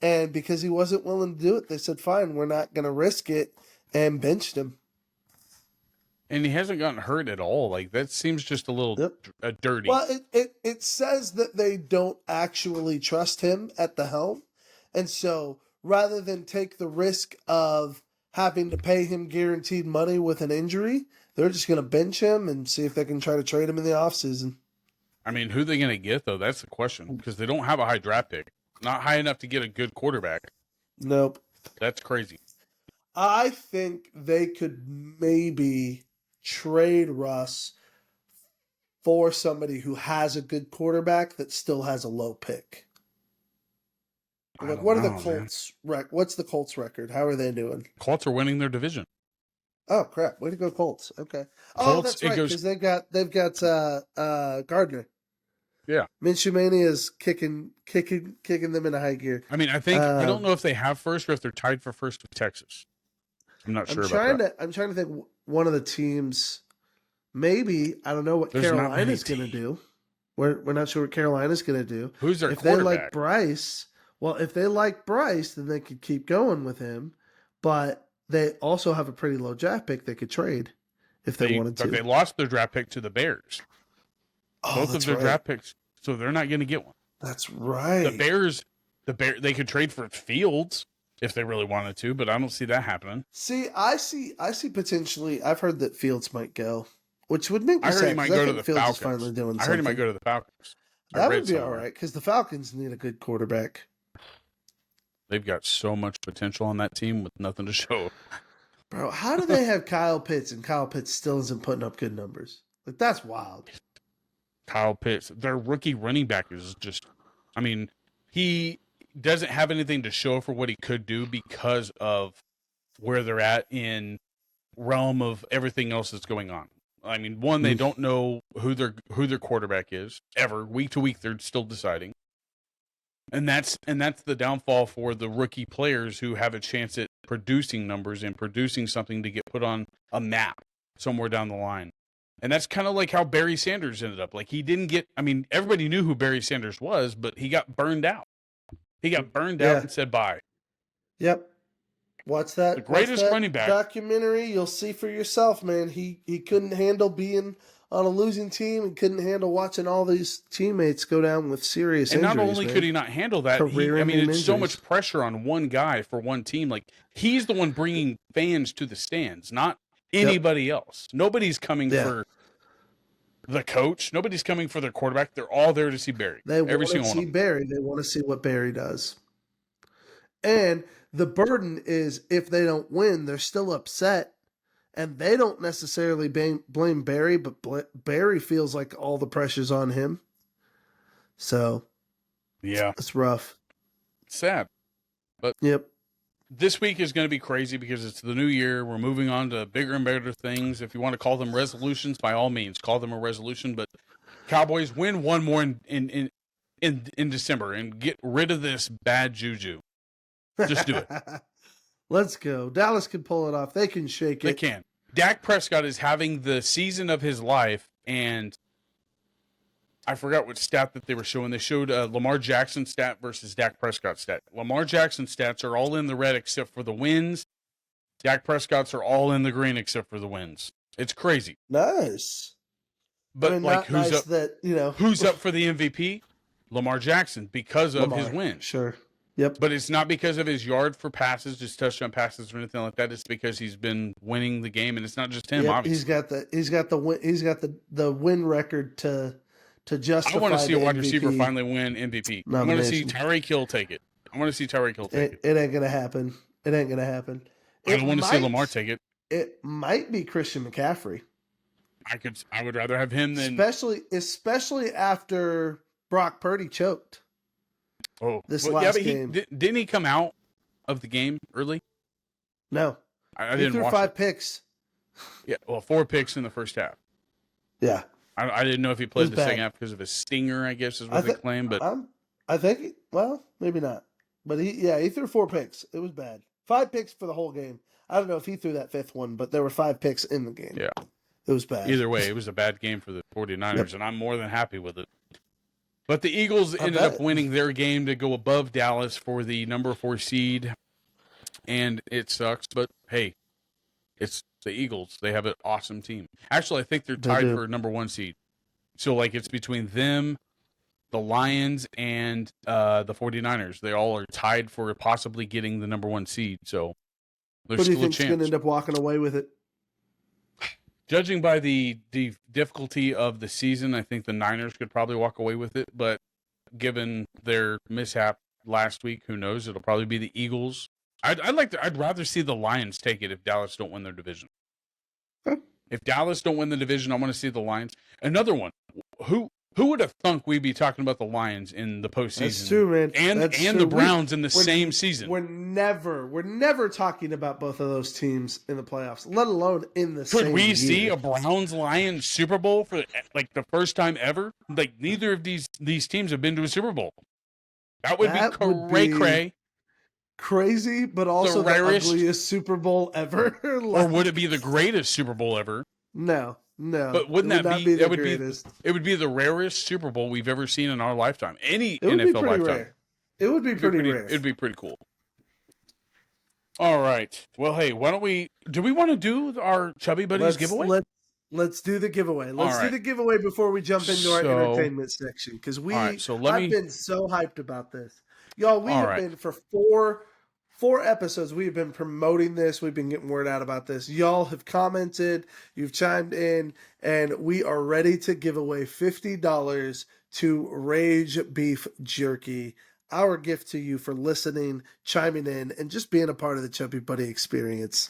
And because he wasn't willing to do it, they said, fine, we're not going to risk it, and benched him. And he hasn't gotten hurt at all. Like, that seems just a little dirty. Well, it says that they don't actually trust him at the helm. And so rather than take the risk of having to pay him guaranteed money with an injury, they're just going to bench him and see if they can try to trade him in the offseason. I mean, who are they going to get, though? That's the question. Because they don't have a high draft pick. Not high enough to get a good quarterback. Nope. That's crazy. I think they could maybe trade Russ for somebody who has a good quarterback that still has a low pick. Like, what are the Colts? What's the Colts record? How are they doing? Colts are winning their division. Oh crap! Way to go, Colts. Okay. Oh, Colts, that's right. Because they've got Gardner. Yeah. Minshew Mania is kicking them into high gear. I mean, I don't know if they have first or if they're tied for first with Texas. I'm not sure about that. I'm trying to think one of the teams. Maybe I don't know what Carolina's going to do. We're not sure what Carolina's going to do. Who's their if quarterback? They like Bryce. Well, if they like Bryce, then they could keep going with him. But they also have a pretty low draft pick they could trade if they wanted to. But they lost their draft pick to the Bears. Both of their draft picks, so they're not going to get one. That's right. The Bears, they could trade for Fields if they really wanted to, but I don't see that happening. See, I see potentially. I've heard that Fields might go, which would make me sad. I heard he might go to the Fields Falcons. Is finally doing I heard he might go to the Falcons. That would be all right because the Falcons need a good quarterback. They've got so much potential on that team with nothing to show. Bro, how do they have Kyle Pitts and Kyle Pitts still isn't putting up good numbers? Like, that's wild. Kyle Pitts, their rookie running back is just, I mean, he doesn't have anything to show for what he could do because of where they're at in realm of everything else that's going on. I mean, one, they don't know who their quarterback is ever. Week to week, they're still deciding. And that's the downfall for the rookie players who have a chance at producing numbers and producing something to get put on a map somewhere down the line. And that's kind of like how Barry Sanders ended up. Like, he didn't get, I mean, everybody knew who Barry Sanders was, but he got burned out. He got burned out and said bye. Yep. What's that? The greatest running back documentary. You'll see for yourself, man. He couldn't handle being on a losing team and couldn't handle watching all these teammates go down with serious injuries. And not only could he not handle that, it's so much pressure on one guy for one team. Like, he's the one bringing fans to the stands, not anybody else. Nobody's coming for the coach. Nobody's coming for their quarterback. They're all there to see Barry. They want to see Barry. They want to see what Barry does. And the burden is if they don't win, they're still upset. And they don't necessarily blame Barry, but Barry feels like all the pressure's on him. So, yeah, it's rough. It's sad. But this week is going to be crazy because it's the new year. We're moving on to bigger and better things. If you want to call them resolutions, by all means, call them a resolution. But Cowboys win one more in December and get rid of this bad juju. Just do it. Let's go. Dallas can pull it off. They can shake it. They can. Dak Prescott is having the season of his life, and I forgot what stat that they were showing. They showed Lamar Jackson stat versus Dak Prescott stat. Lamar Jackson stats are all in the red except for the wins. Dak Prescott's are all in the green except for the wins. It's crazy. Nice. But who's up? Who's up for the MVP? Lamar Jackson because of his wins. Sure. Yep. But it's not because of his yard for passes, just touchdown passes or anything like that. It's because he's been winning the game, and it's not just him. Obviously, he's got the win record to justify. I want to see a wide MVP receiver finally win MVP. I want to see Tyreek Hill take it. It ain't gonna happen. It ain't gonna happen. I don't want to see Lamar take it. It might be Christian McCaffrey. I would rather have him than especially after Brock Purdy choked. Oh, last game. Didn't he come out of the game early? No, I didn't threw watch 5 it. picks. Yeah, well, 4 picks in the first half. Yeah. I didn't know if he played the bad. second half because of a stinger, I guess is what they claim. But I think, well, maybe not. But he threw 4 picks. It was bad. 5 picks for the whole game. I don't know if he threw that 5th one, but there were 5 picks in the game. Yeah. It was bad. Either way, it was a bad game for the 49ers, and I'm more than happy with it. But the Eagles ended up winning their game to go above Dallas for the number 4 seed, and it sucks. But, hey, it's the Eagles. They have an awesome team. Actually, I think they're tied for number 1 seed. So, like, it's between them, the Lions, and the 49ers. They all are tied for possibly getting the number 1 seed. So, there's still a chance. Who do you think's going to end up walking away with it? Judging by the difficulty of the season, I think the Niners could probably walk away with it. But given their mishap last week, who knows? It'll probably be the Eagles. I'd rather see the Lions take it if Dallas don't win their division. Okay. If Dallas don't win the division, I want to see the Lions. Another one. Who would have thunk we'd be talking about the Lions in the postseason? That's true, man. And the Browns in the same season. We're never talking about both of those teams in the playoffs, let alone in the same year. Could we see a Browns-Lions Super Bowl for like the first time ever? Like neither of these teams have been to a Super Bowl. That would be cray. Crazy, but also the ugliest Super Bowl ever. Or would it be the greatest Super Bowl ever? No. But wouldn't that be the greatest? It would be the rarest Super Bowl we've ever seen in our lifetime. Any NFL lifetime. Rare. It would be pretty rare. It'd be pretty cool. All right. Well, hey, why don't we want to do our Chubby Buddies giveaway? Let's do the giveaway. Let's do the giveaway before we jump into our entertainment section because I've been so hyped about this. Y'all, we have been for four episodes, we've been promoting this. We've been getting word out about this. Y'all have commented, you've chimed in, and we are ready to give away $50 to Rage Beef Jerky. Our gift to you for listening, chiming in, and just being a part of the Chubby Buddy experience.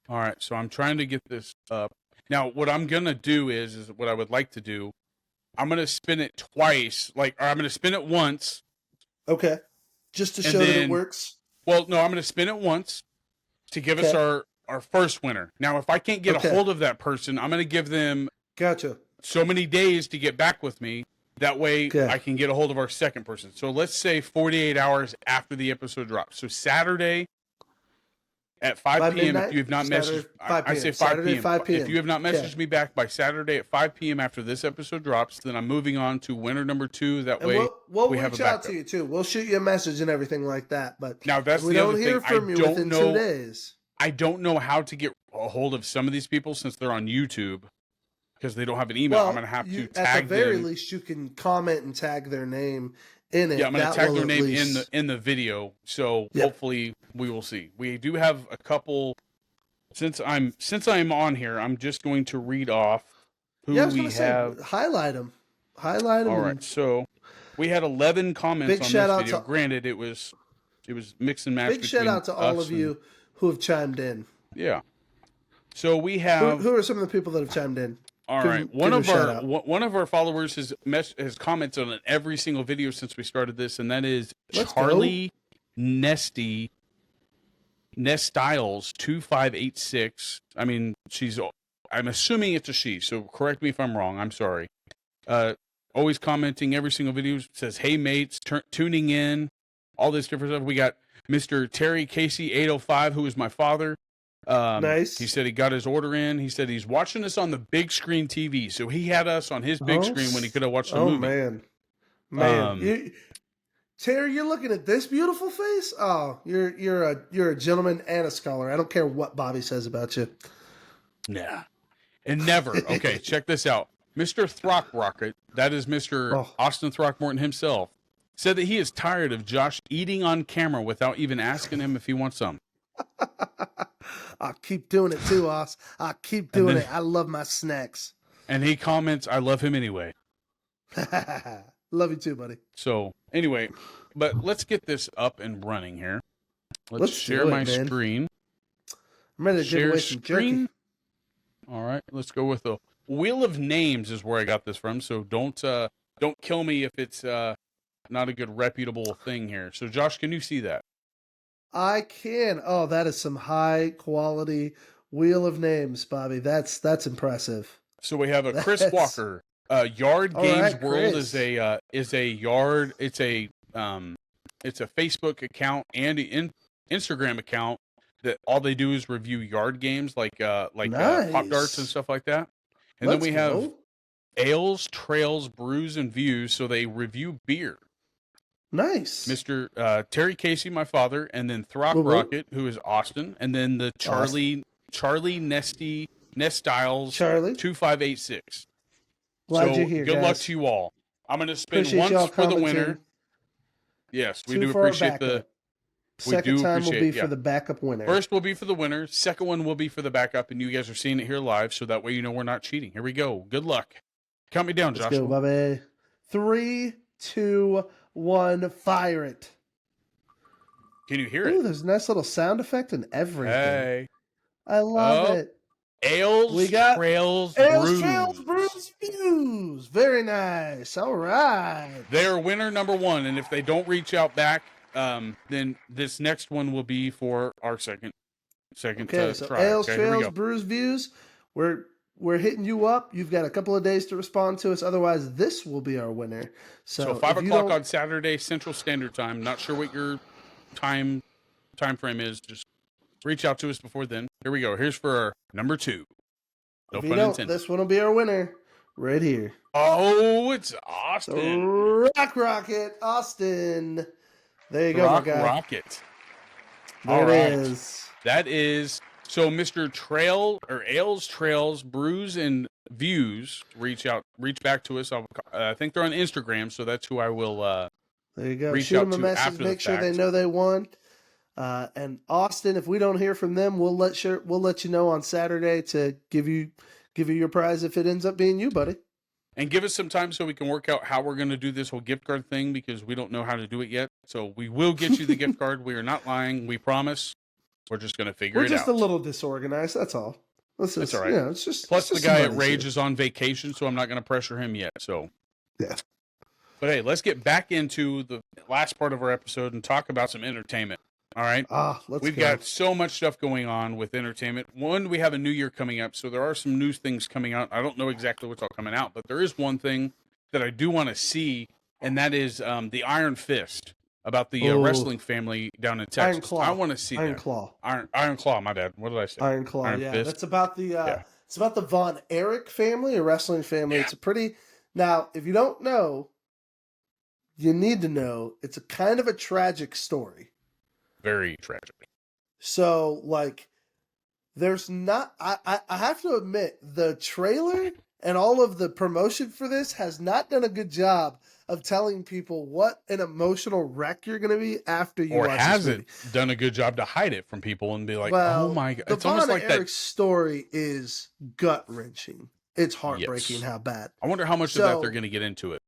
All right, so I'm trying to get this up. Now, what I'm going to do is what I would like to do. I'm going to spin it twice, or I'm going to spin it once. Okay, just to show that it works. Well, no, I'm going to spin it once to give us our first winner. Now, if I can't get a hold of that person, I'm going to give them so many days to get back with me. That way I can get a hold of our second person. So let's say 48 hours after the episode drops. So Saturday at 5 p.m. if you have not messaged, I say 5 p.m. 5 p.m. If you have not messaged me back by Saturday at 5 p.m. after this episode drops, then I'm moving on to winner number 2. That way we'll we have reach out to you too. We'll shoot you a message and everything like that. But now that's we don't hear from you within 2 days. I don't know how to get a hold of some of these people since they're on YouTube because they don't have an email. I'm going to have to tag them. At the very least, you can comment and tag their name in it. Yeah, I'm going to tag their name in the video. So hopefully we will see. We do have a couple. Since I'm on here, I'm just going to read off who we have. Highlight them. All right, so we had 11 comments on this video. Granted, it was mix and match. Big shout out to all of you who have chimed in. Yeah. So we have. Who are some of the people that have chimed in? All right, one of our followers has commented on every single video since we started this, and that is Charlie Nestiles 2586. I mean, I'm assuming it's a she, so correct me if I'm wrong. I'm sorry. Always commenting every single video. Says, "Hey mates, tuning in." All this different stuff. We got Mr. Terry Casey 805, who is my father. Nice. He said he got his order in. He said he's watching us on the big screen TV, so he had us on his big screen when he could have watched the movie. Oh man. Terry, you're looking at this beautiful face. Oh, you're a gentleman and a scholar. I don't care what Bobby says about you. Nah, and never. Okay, check this out. Mr. Throckrocket, that is Mr. Austin Throckmorton himself, said that he is tired of Josh eating on camera without even asking him if he wants some. I'll keep doing it too, Oz. I'll keep doing it. I love my snacks. And he comments, "I love him anyway." Love you too, buddy. So, anyway, but let's get this up and running here. Let's share my screen. I'm ready to give away some jerky. All right, let's go with the Wheel of Names is where I got this from. So don't kill me if it's not a good reputable thing here. So Josh, can you see that? I can. Oh, that is some high quality Wheel of names, Bobby. That's impressive. So we have a Chris That's- Walker. Yard All Games right, World Chris. is a yard. It's a Facebook account and an Instagram account that all they do is review yard games like Pop Darts and Nice. stuff like that. And Let's then we have go. Ales, Trails, Brews, and Views. So they review beer. Nice. Mr. Terry Casey, my father, and then Throck Woo-woo. Rocket, who is Austin, and then the Charlie Nestiles Charlie. 2586. Glad So you're here, good guys. luck to you all. I'm going to spin Appreciate y'all once for the commenting. winner. Yes, we 2 do for our appreciate the. backup. We Second do time will appreciate, be yeah. for the backup winner. First will be for the winner. Second one will be for the backup, and you guys are seeing it here live, so that way you know we're not cheating. Here we go. Good luck. Count me down, Let's Joshua. go, Bobby. 3, 2, 1, fire it. Can you hear Ooh, it? there's a nice little sound effect and everything. Hey. I love Oh. it. Ales, We got Trails, Ales, Brews. Trails, Brews, Views. Very nice. All right. They're winner number 1, and if they don't reach out back, then this next one will be for our second Okay, so try. Ales, Okay, here we Trails, go. Brews, Views. We're hitting you up. You've got a couple of days to respond to us. Otherwise, this will be our winner. So if 5 you o'clock don't- on Saturday Central Standard Time. Not sure what your time frame is. Just reach out to us before then. Here we go. Here's for our number 2. No if you pun don't, intended. this one will be our winner right here. Oh, it's The Austin. Rock Rocket, Austin. There you go, my guy. Rocket. There All it right. is. That is so Mr. Trail or Ales, Trails, Brews, and Views. Reach back to us. I think they're on Instagram, so that's who I will. There you go. Reach Shoot out them a to message. after the Make sure they fact. know they won. And Austin, if we don't hear from them, we'll let you know on Saturday to give you your prize if it ends up being you, buddy. And give us some time so we can work out how we're going to do this whole gift card thing because we don't know how to do it yet. So we will get you the gift card. We are not lying. We promise. We're just going to figure We're it out. just a little disorganized. That's all. That's all right. Yeah, it's just. Plus, it's the just guy some at money Rage shit. is on vacation, so I'm not going to pressure him yet. So, Yeah. But hey, let's get back into the last part of our episode and talk about some entertainment. All right. We've Got so much stuff going on with entertainment. One, we have a new year coming up, so there are some new things coming out. I don't know exactly what's all coming out, but there is one thing that I do want to see, and that is the Iron Fist about the wrestling family down in Texas. Iron Claw. I want to see Iron that. Claw. Iron Claw. My bad. What did I say? Iron Claw. Iron Yeah, Fist. that's about the. Yeah. It's about the Von Erich family, a wrestling family. Yeah. It's a pretty. Now, if you don't know, you need to know. It's a kind of a tragic story. Very tragic. So, like, there's not. I have to admit, the trailer and all of the promotion for this has not done a good job of telling people what an emotional wreck you're going to be after you Or watch hasn't this movie. done a good job to hide it from people and be like, Well, oh my God. The It's almost Von like Erich that. story is gut wrenching. It's heartbreaking Yes. how bad. I wonder how much of that So- they're going to get into it.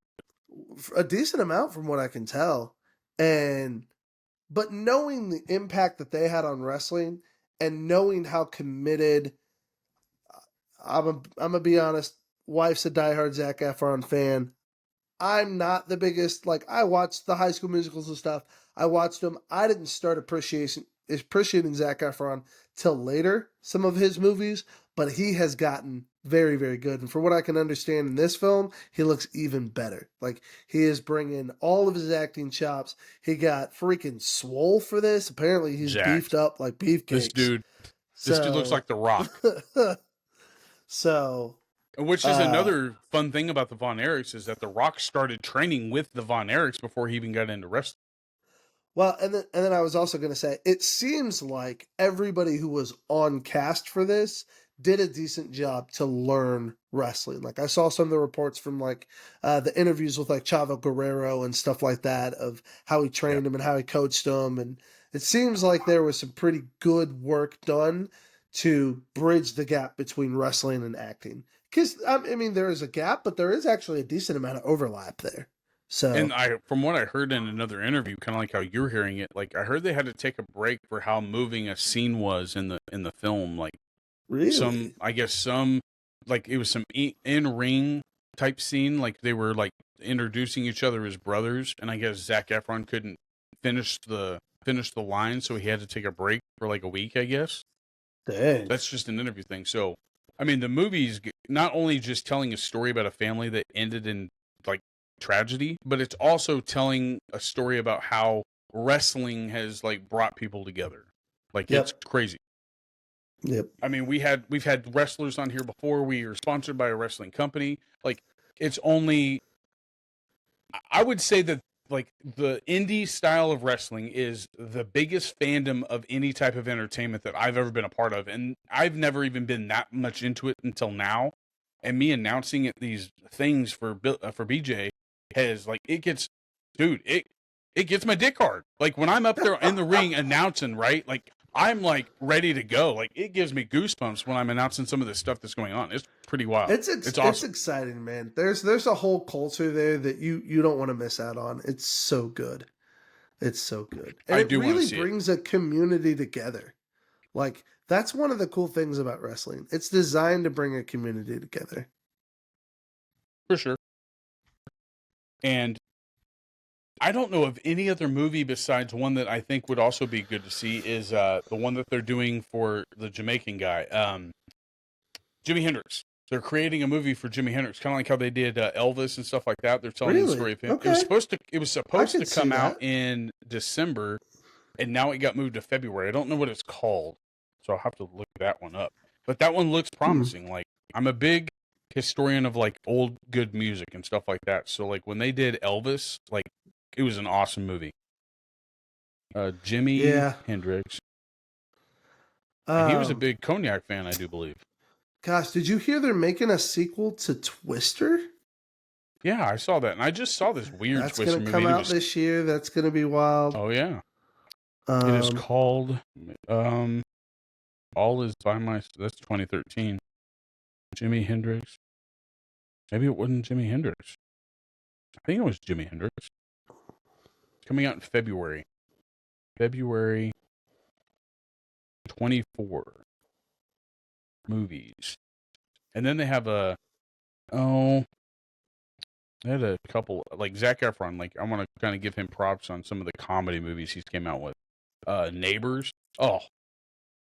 A decent amount from what I can tell. But knowing the impact that they had on wrestling and knowing how committed, I'm gonna be honest, wife's a diehard Zac Efron fan. I'm not the biggest, like, I watched the High School Musicals and stuff. I watched them. I didn't start appreciating Zac Efron till later, some of his movies, but he has gotten very, very good. And for what I can understand in this film, he looks even better. Like, he is bringing all of his acting chops. He got freaking swole for this. Apparently, he's Jacked. beefed up like beefcakes. This dude looks like The Rock. So, Which is another fun thing about the Von Erichs is that The Rock started training with the Von Erichs before he even got into wrestling. well, and then I was also going to say, it seems like everybody who was on cast for this did a decent job to learn wrestling. Like, I saw some of the reports from, like, the interviews with, like, Chavo Guerrero and stuff like that of how he trained him and how he coached him. And it seems like there was some pretty good work done to bridge the gap between wrestling and acting. Because, I mean, there is a gap, but there is actually a decent amount of overlap there. So, And from what I heard in another interview, kind of like how you're hearing it, like I heard they had to take a break for how moving a scene was in the film. Like really? I guess some like it was some in ring type scene, like they were like introducing each other as brothers, and I guess Zac Efron couldn't finish the line, so he had to take a break for like a week, I guess. Dang. That's just an interview thing. So, I mean, the movie's not only just telling a story about a family that ended in like tragedy, but it's also telling a story about how wrestling has like brought people together. Like it's crazy. Yep. I mean, we've had wrestlers on here before. We are sponsored by a wrestling company. Like it's only, I would say that like the indie style of wrestling is the biggest fandom of any type of entertainment that I've ever been a part of. And I've never even been that much into it until now. And me announcing these things for BJ has like, it gets my dick hard. Like when I'm up there in the ring announcing, right? Like I'm like ready to go. Like it gives me goosebumps when I'm announcing some of this stuff that's going on. It's pretty wild. It's awesome. It's exciting, man. There's a whole culture there that you don't want to miss out on. It's so good. It's so good. And it really brings a community together. Like that's one of the cool things about wrestling. It's designed to bring a community together. For sure. And I don't know of any other movie besides one that I think would also be good to see is the one that they're doing for the Jamaican guy, Jimi Hendrix. They're creating a movie for Jimi Hendrix, kind of like how they did Elvis and stuff like that. They're telling the story of him. Okay. It was supposed to come out in December, and now it got moved to February. I don't know what it's called, so I'll have to look that one up. But that one looks promising. Like I'm a big historian of like old good music and stuff like that. So like when they did Elvis, like it was an awesome movie. Jimi Hendrix. And he was a big Cognac fan, I do believe. Gosh, did you hear they're making a sequel to Twister? Yeah, I saw that. And I just saw this weird Twister movie. That's going to come out this year. That's going to be wild. Oh, yeah. It is called All Is By My... That's 2013. Jimi Hendrix. Maybe it wasn't Jimi Hendrix. I think it was Jimi Hendrix. It's coming out in February. February 24. Movies. And then they have they had a couple, like Zac Efron. Like I want to kind of give him props on some of the comedy movies he's came out with. Neighbors. Oh,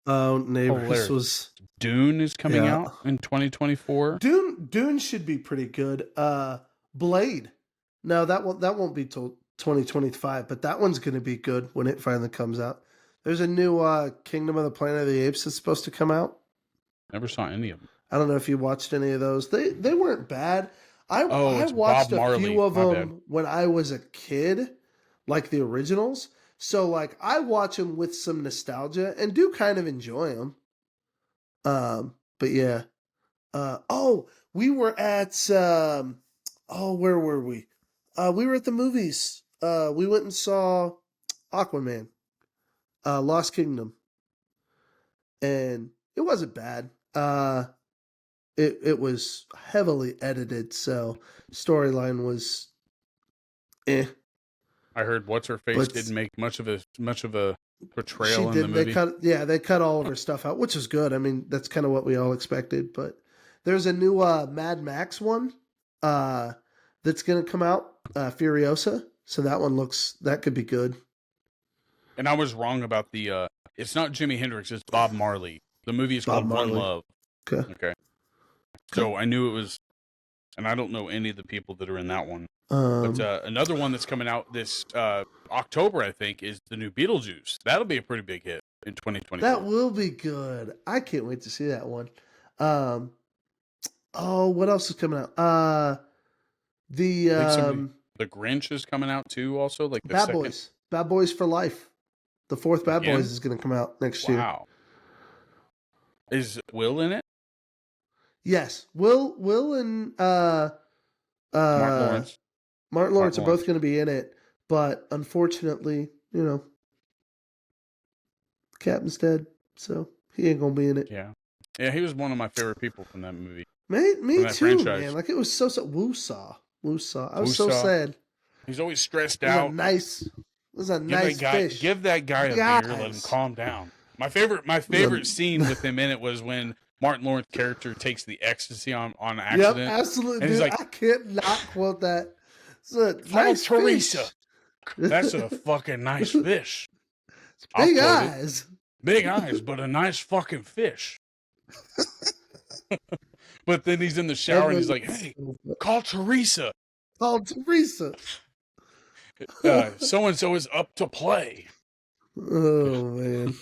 Neighbors hilarious. Was Dune is coming out in 2024. Dune should be pretty good. Blade. No, that won't be till 2025, but that one's going to be good when it finally comes out. There's a new Kingdom of the Planet of the Apes that's supposed to come out. Never saw any of them. I don't know if you watched any of those. They weren't bad. I watched Bob a few of them when I was a kid, like the originals. So like I watch them with some nostalgia and do kind of enjoy them. But yeah. We were at where were we? We were at the movies. We went and saw Aquaman, Lost Kingdom, and it wasn't bad. It was heavily edited, so storyline was eh. I heard what's her face didn't make much of a portrayal in the movie. They cut all of her stuff out, which is good. I mean, that's kind of what we all expected. But there's a new Mad Max one that's going to come out, Furiosa. So that could be good. And I was wrong about it's not Jimi Hendrix, it's Bob Marley. The movie is called One Love. Okay. So I knew it was, and I don't know any of the people that are in that one. But another one that's coming out this October, I think, is the new Beetlejuice. That'll be a pretty big hit in 2024. That will be good. I can't wait to see that one. What else is coming out? The Grinch is coming out too. Also, like the Bad Boys for Life. The fourth Bad Boys is going to come out next year. Wow. Is Will in it? Yes, Will and Martin Lawrence are both going to be in it, but unfortunately, Captain's dead, so he ain't going to be in it. Yeah, he was one of my favorite people from that movie. Me too, man. Like it was so Woosaw. I was so sad. He's always stressed out. It was a nice fish. Give that guy a beer. Let him calm down. My favorite scene with him in it was when Martin Lawrence's character takes the ecstasy on accident. Yep, absolutely. And he's like, I can't not quote that. It's a nice Teresa. Fish. That's a fucking nice fish. Big eyes. Big eyes, but a nice fucking fish. But then he's in the shower and he's like, hey, call Teresa. Call Teresa. So-and-so is up to play. Oh, man.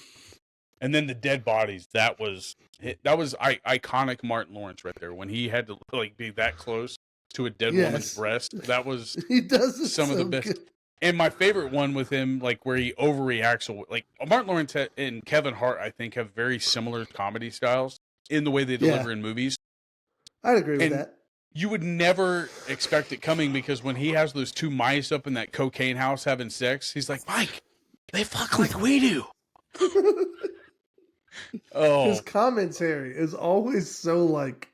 And then the dead bodies. That was iconic Martin Lawrence right there. When he had to like be that close to a dead woman's breast. That was he does some of the best. Good. And my favorite one with him, like where he overreacts. Like Martin Lawrence and Kevin Hart, I think, have very similar comedy styles in the way they deliver in movies. I'd agree with that. You would never expect it coming because when he has those two mice up in that cocaine house having sex, he's like, Mike, they fuck like we do. His commentary is always so like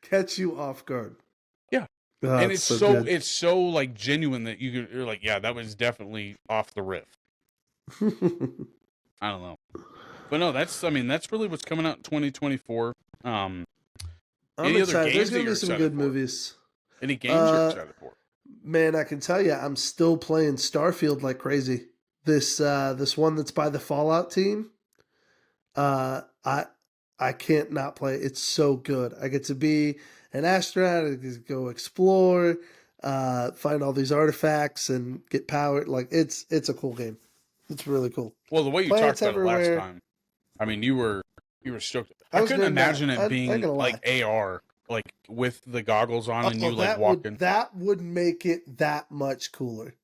catch you off guard. Yeah. And it's so like genuine that you're like, yeah, that was definitely off the riff. I don't know. But no, that's really what's coming out in 2024. I'm excited. There's going to be some good movies. Any games you're excited for? Man, I can tell you, I'm still playing Starfield like crazy. This one that's by the Fallout team. I can't not play. It's so good. I get to be an astronaut. I get to go explore, find all these artifacts, and get powered. Like it's a cool game. It's really cool. Well, the way you talked about it last time, I mean, you were stoked. I couldn't imagine it being like AR, like with the goggles on and you like walking. That would make it that much cooler.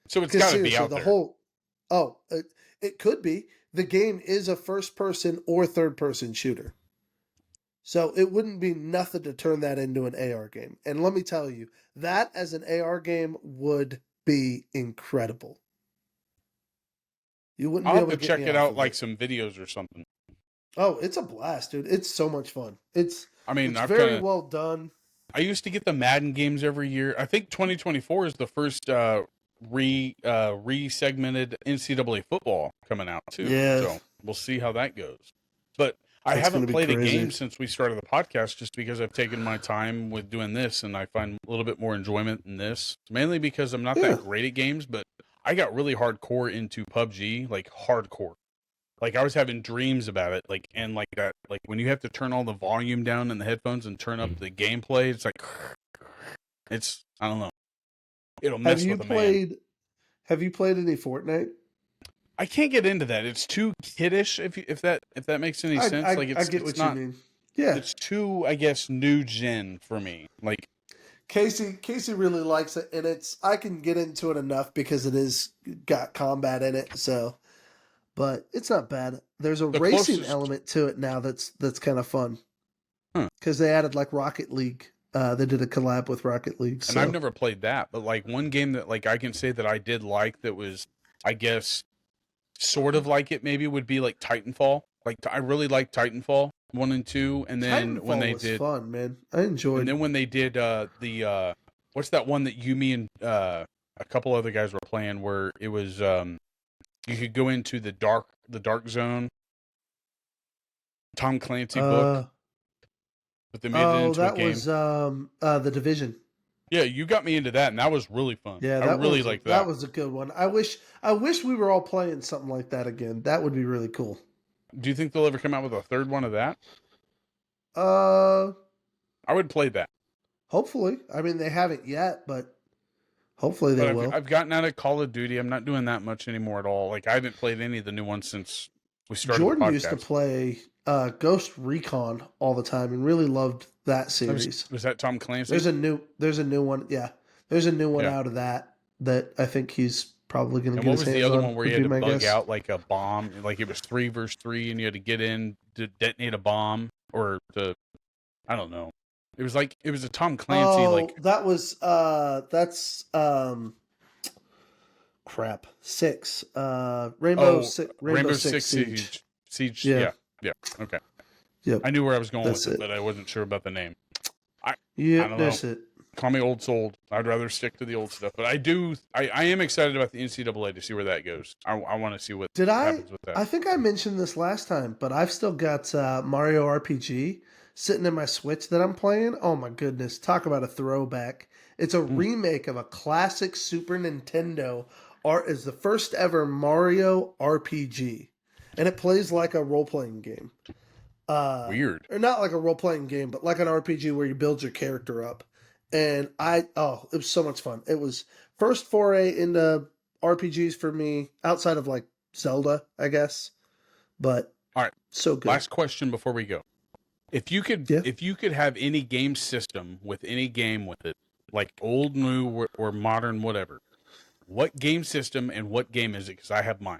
So it's got to be out there. It could be. The game is a first-person or third-person shooter. So it wouldn't be nothing to turn that into an AR game. And let me tell you, that as an AR game would be incredible. You wouldn't I'll be have able to to check it out like some videos or something. Oh, it's a blast, dude. It's so much fun. It's very well done. I used to get the Madden games every year. I think 2024 is the first re-segmented NCAA football coming out too. Yeah. So we'll see how that goes. But I haven't played a game since we started the podcast just because I've taken my time with doing this and I find a little bit more enjoyment in this. Mainly because I'm not that great at games, but I got really hardcore into PUBG, like hardcore. Like I was having dreams about it, like and like that, like when you have to turn all the volume down in the headphones and turn up the gameplay, it's like I don't know. It'll mess with a man. Have you played any Fortnite? I can't get into that. It's too kiddish. If that makes any sense. I get what you mean. Yeah, it's too, I guess, new gen for me. Like Casey really likes it, and I can get into it enough because it is got combat in it. So, but it's not bad. There's a racing element to it now that's kind of fun. Because they added like Rocket League. They did a collab with Rocket League. And I've never played that, but like one game that like I can say that I did like that was, I guess, sort of like it maybe would be like Titanfall. Like I really liked Titanfall 1 and 2, and then Titanfall when they was did fun, man, I enjoyed. And then when they did the what's that one that you, me, and a couple other guys were playing where it was you could go into the dark zone. Tom Clancy book. But they made it into a game. Was The Division. Yeah, you got me into that, and that was really fun. Yeah, I really liked that. That was a good one. I wish we were all playing something like that again. That would be really cool. Do you think they'll ever come out with a third one of that? I would play that. Hopefully. I mean, they haven't yet, but hopefully they will. I've gotten out of Call of Duty. I'm not doing that much anymore at all. Like, I haven't played any of the new ones since we started Jordan the podcast. Used to play Ghost Recon all the time and really loved that series. Was that Tom Clancy? There's a new one. Yeah. There's a new one out of that I think he's probably going to get his hands on. What was the other one where you had to bug out like a bomb? Like it was 3 versus 3 and you had to get in to detonate a bomb or to, I don't know. It was a Tom Clancy that was crap. 6. Rainbow Six Siege. Yeah. Okay. Yep. I knew where I was going with it, but I wasn't sure about the name. I don't that's know. it. Call me old soul. I'd rather stick to the old stuff. But I am excited about the NCAA to see where that goes. I want to see what happens with that. I think I mentioned this last time, but I've still got Mario RPG sitting in my Switch that I'm playing. Oh my goodness. Talk about a throwback. It's a remake of a classic Super Nintendo art. Is the first ever Mario RPG. and it plays like a role-playing game. Weird. Or not like a role-playing game, but like an RPG where you build your character up. And it was so much fun. It was first foray into RPGs for me, outside of like Zelda, I guess. But all right, so good. Last question before we go. If you could have any game system with any game with it, like old, new, or modern, whatever, what game system and what game is it? Because I have mine.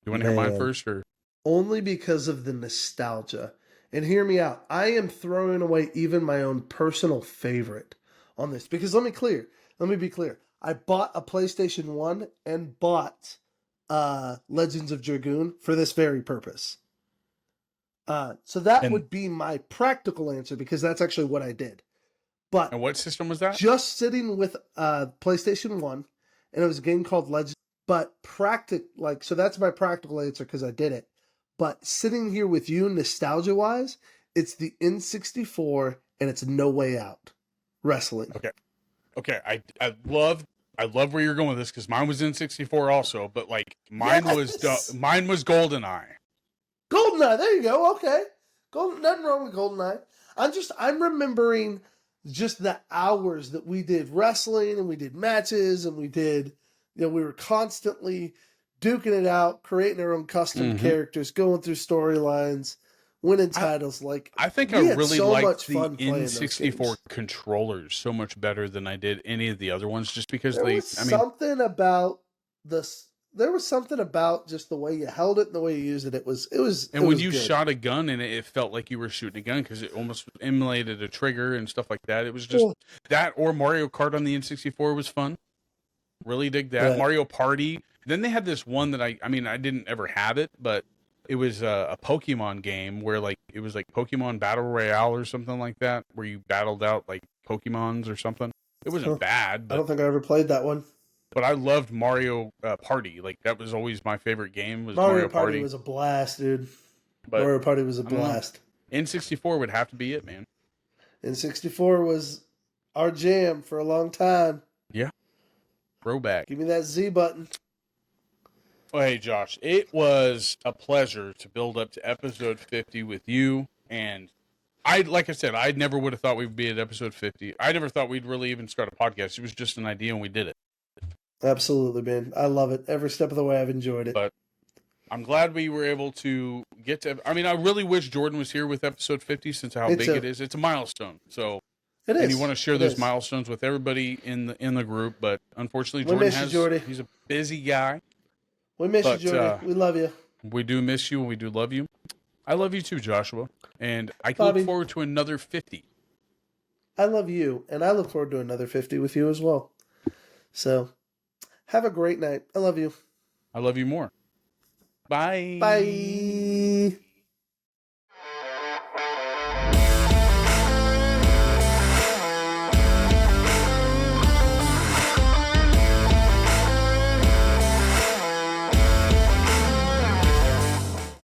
You want to hear mine first, or only because of the nostalgia? And hear me out. I am throwing away even my own personal favorite on this because let me be clear. I bought a PlayStation 1 and bought Legends of Dragoon for this very purpose. So that would be my practical answer because that's actually what I did. But and what system was that? Just sitting with PlayStation 1, and it was a game called Legends. But so that's my practical answer because I did it. But sitting here with you, nostalgia-wise, it's the N64 and it's No Way Out wrestling. Okay. I love where you're going with this because mine was N64 also, but like mine was GoldenEye. GoldenEye, there you go. Okay, nothing wrong with GoldenEye. I'm remembering just the hours that we did wrestling and we did matches and we did, we were constantly duking it out, creating our own custom characters, going through storylines, winning titles. I think I really liked the N64 controllers so much better than I did any of the other ones, just because there was something about just the way you held it and the way you used it. It was. And when you shot a gun in it, it felt like you were shooting a gun because it almost emulated a trigger and stuff like that. It was just that, or Mario Kart on the N64 was fun. Really dig that. Right. Mario Party. Then they had this one that I didn't ever have it, but it was a Pokemon game where it was like Pokemon Battle Royale or something like that, where you battled out like Pokemons or something. It wasn't bad. But, I don't think I ever played that one. But I loved Mario Party. Like that was always my favorite game. Was Mario Party was a blast, dude. But Mario Party was a blast. N64 would have to be it, man. N64 was our jam for a long time. Yeah. Throwback. Give me that Z button. Well, hey, Josh, it was a pleasure to build up to episode 50 with you. And like I said, I never would have thought we'd be at episode 50. I never thought we'd really even start a podcast. It was just an idea and we did it. Absolutely, man. I love it. Every step of the way, I've enjoyed it. But I'm glad we were able to get to... I really wish Jordan was here with episode 50 since of how big it is. It's a milestone. So... It is. And you want to share those milestones with everybody in the group, but unfortunately, Jordan he's a busy guy. We miss you, Jordan. We love you. We do miss you, and we do love you. I love you too, Joshua. And I look forward to another 50. I love you, and I look forward to another 50 with you as well. So, have a great night. I love you. I love you more. Bye. Bye.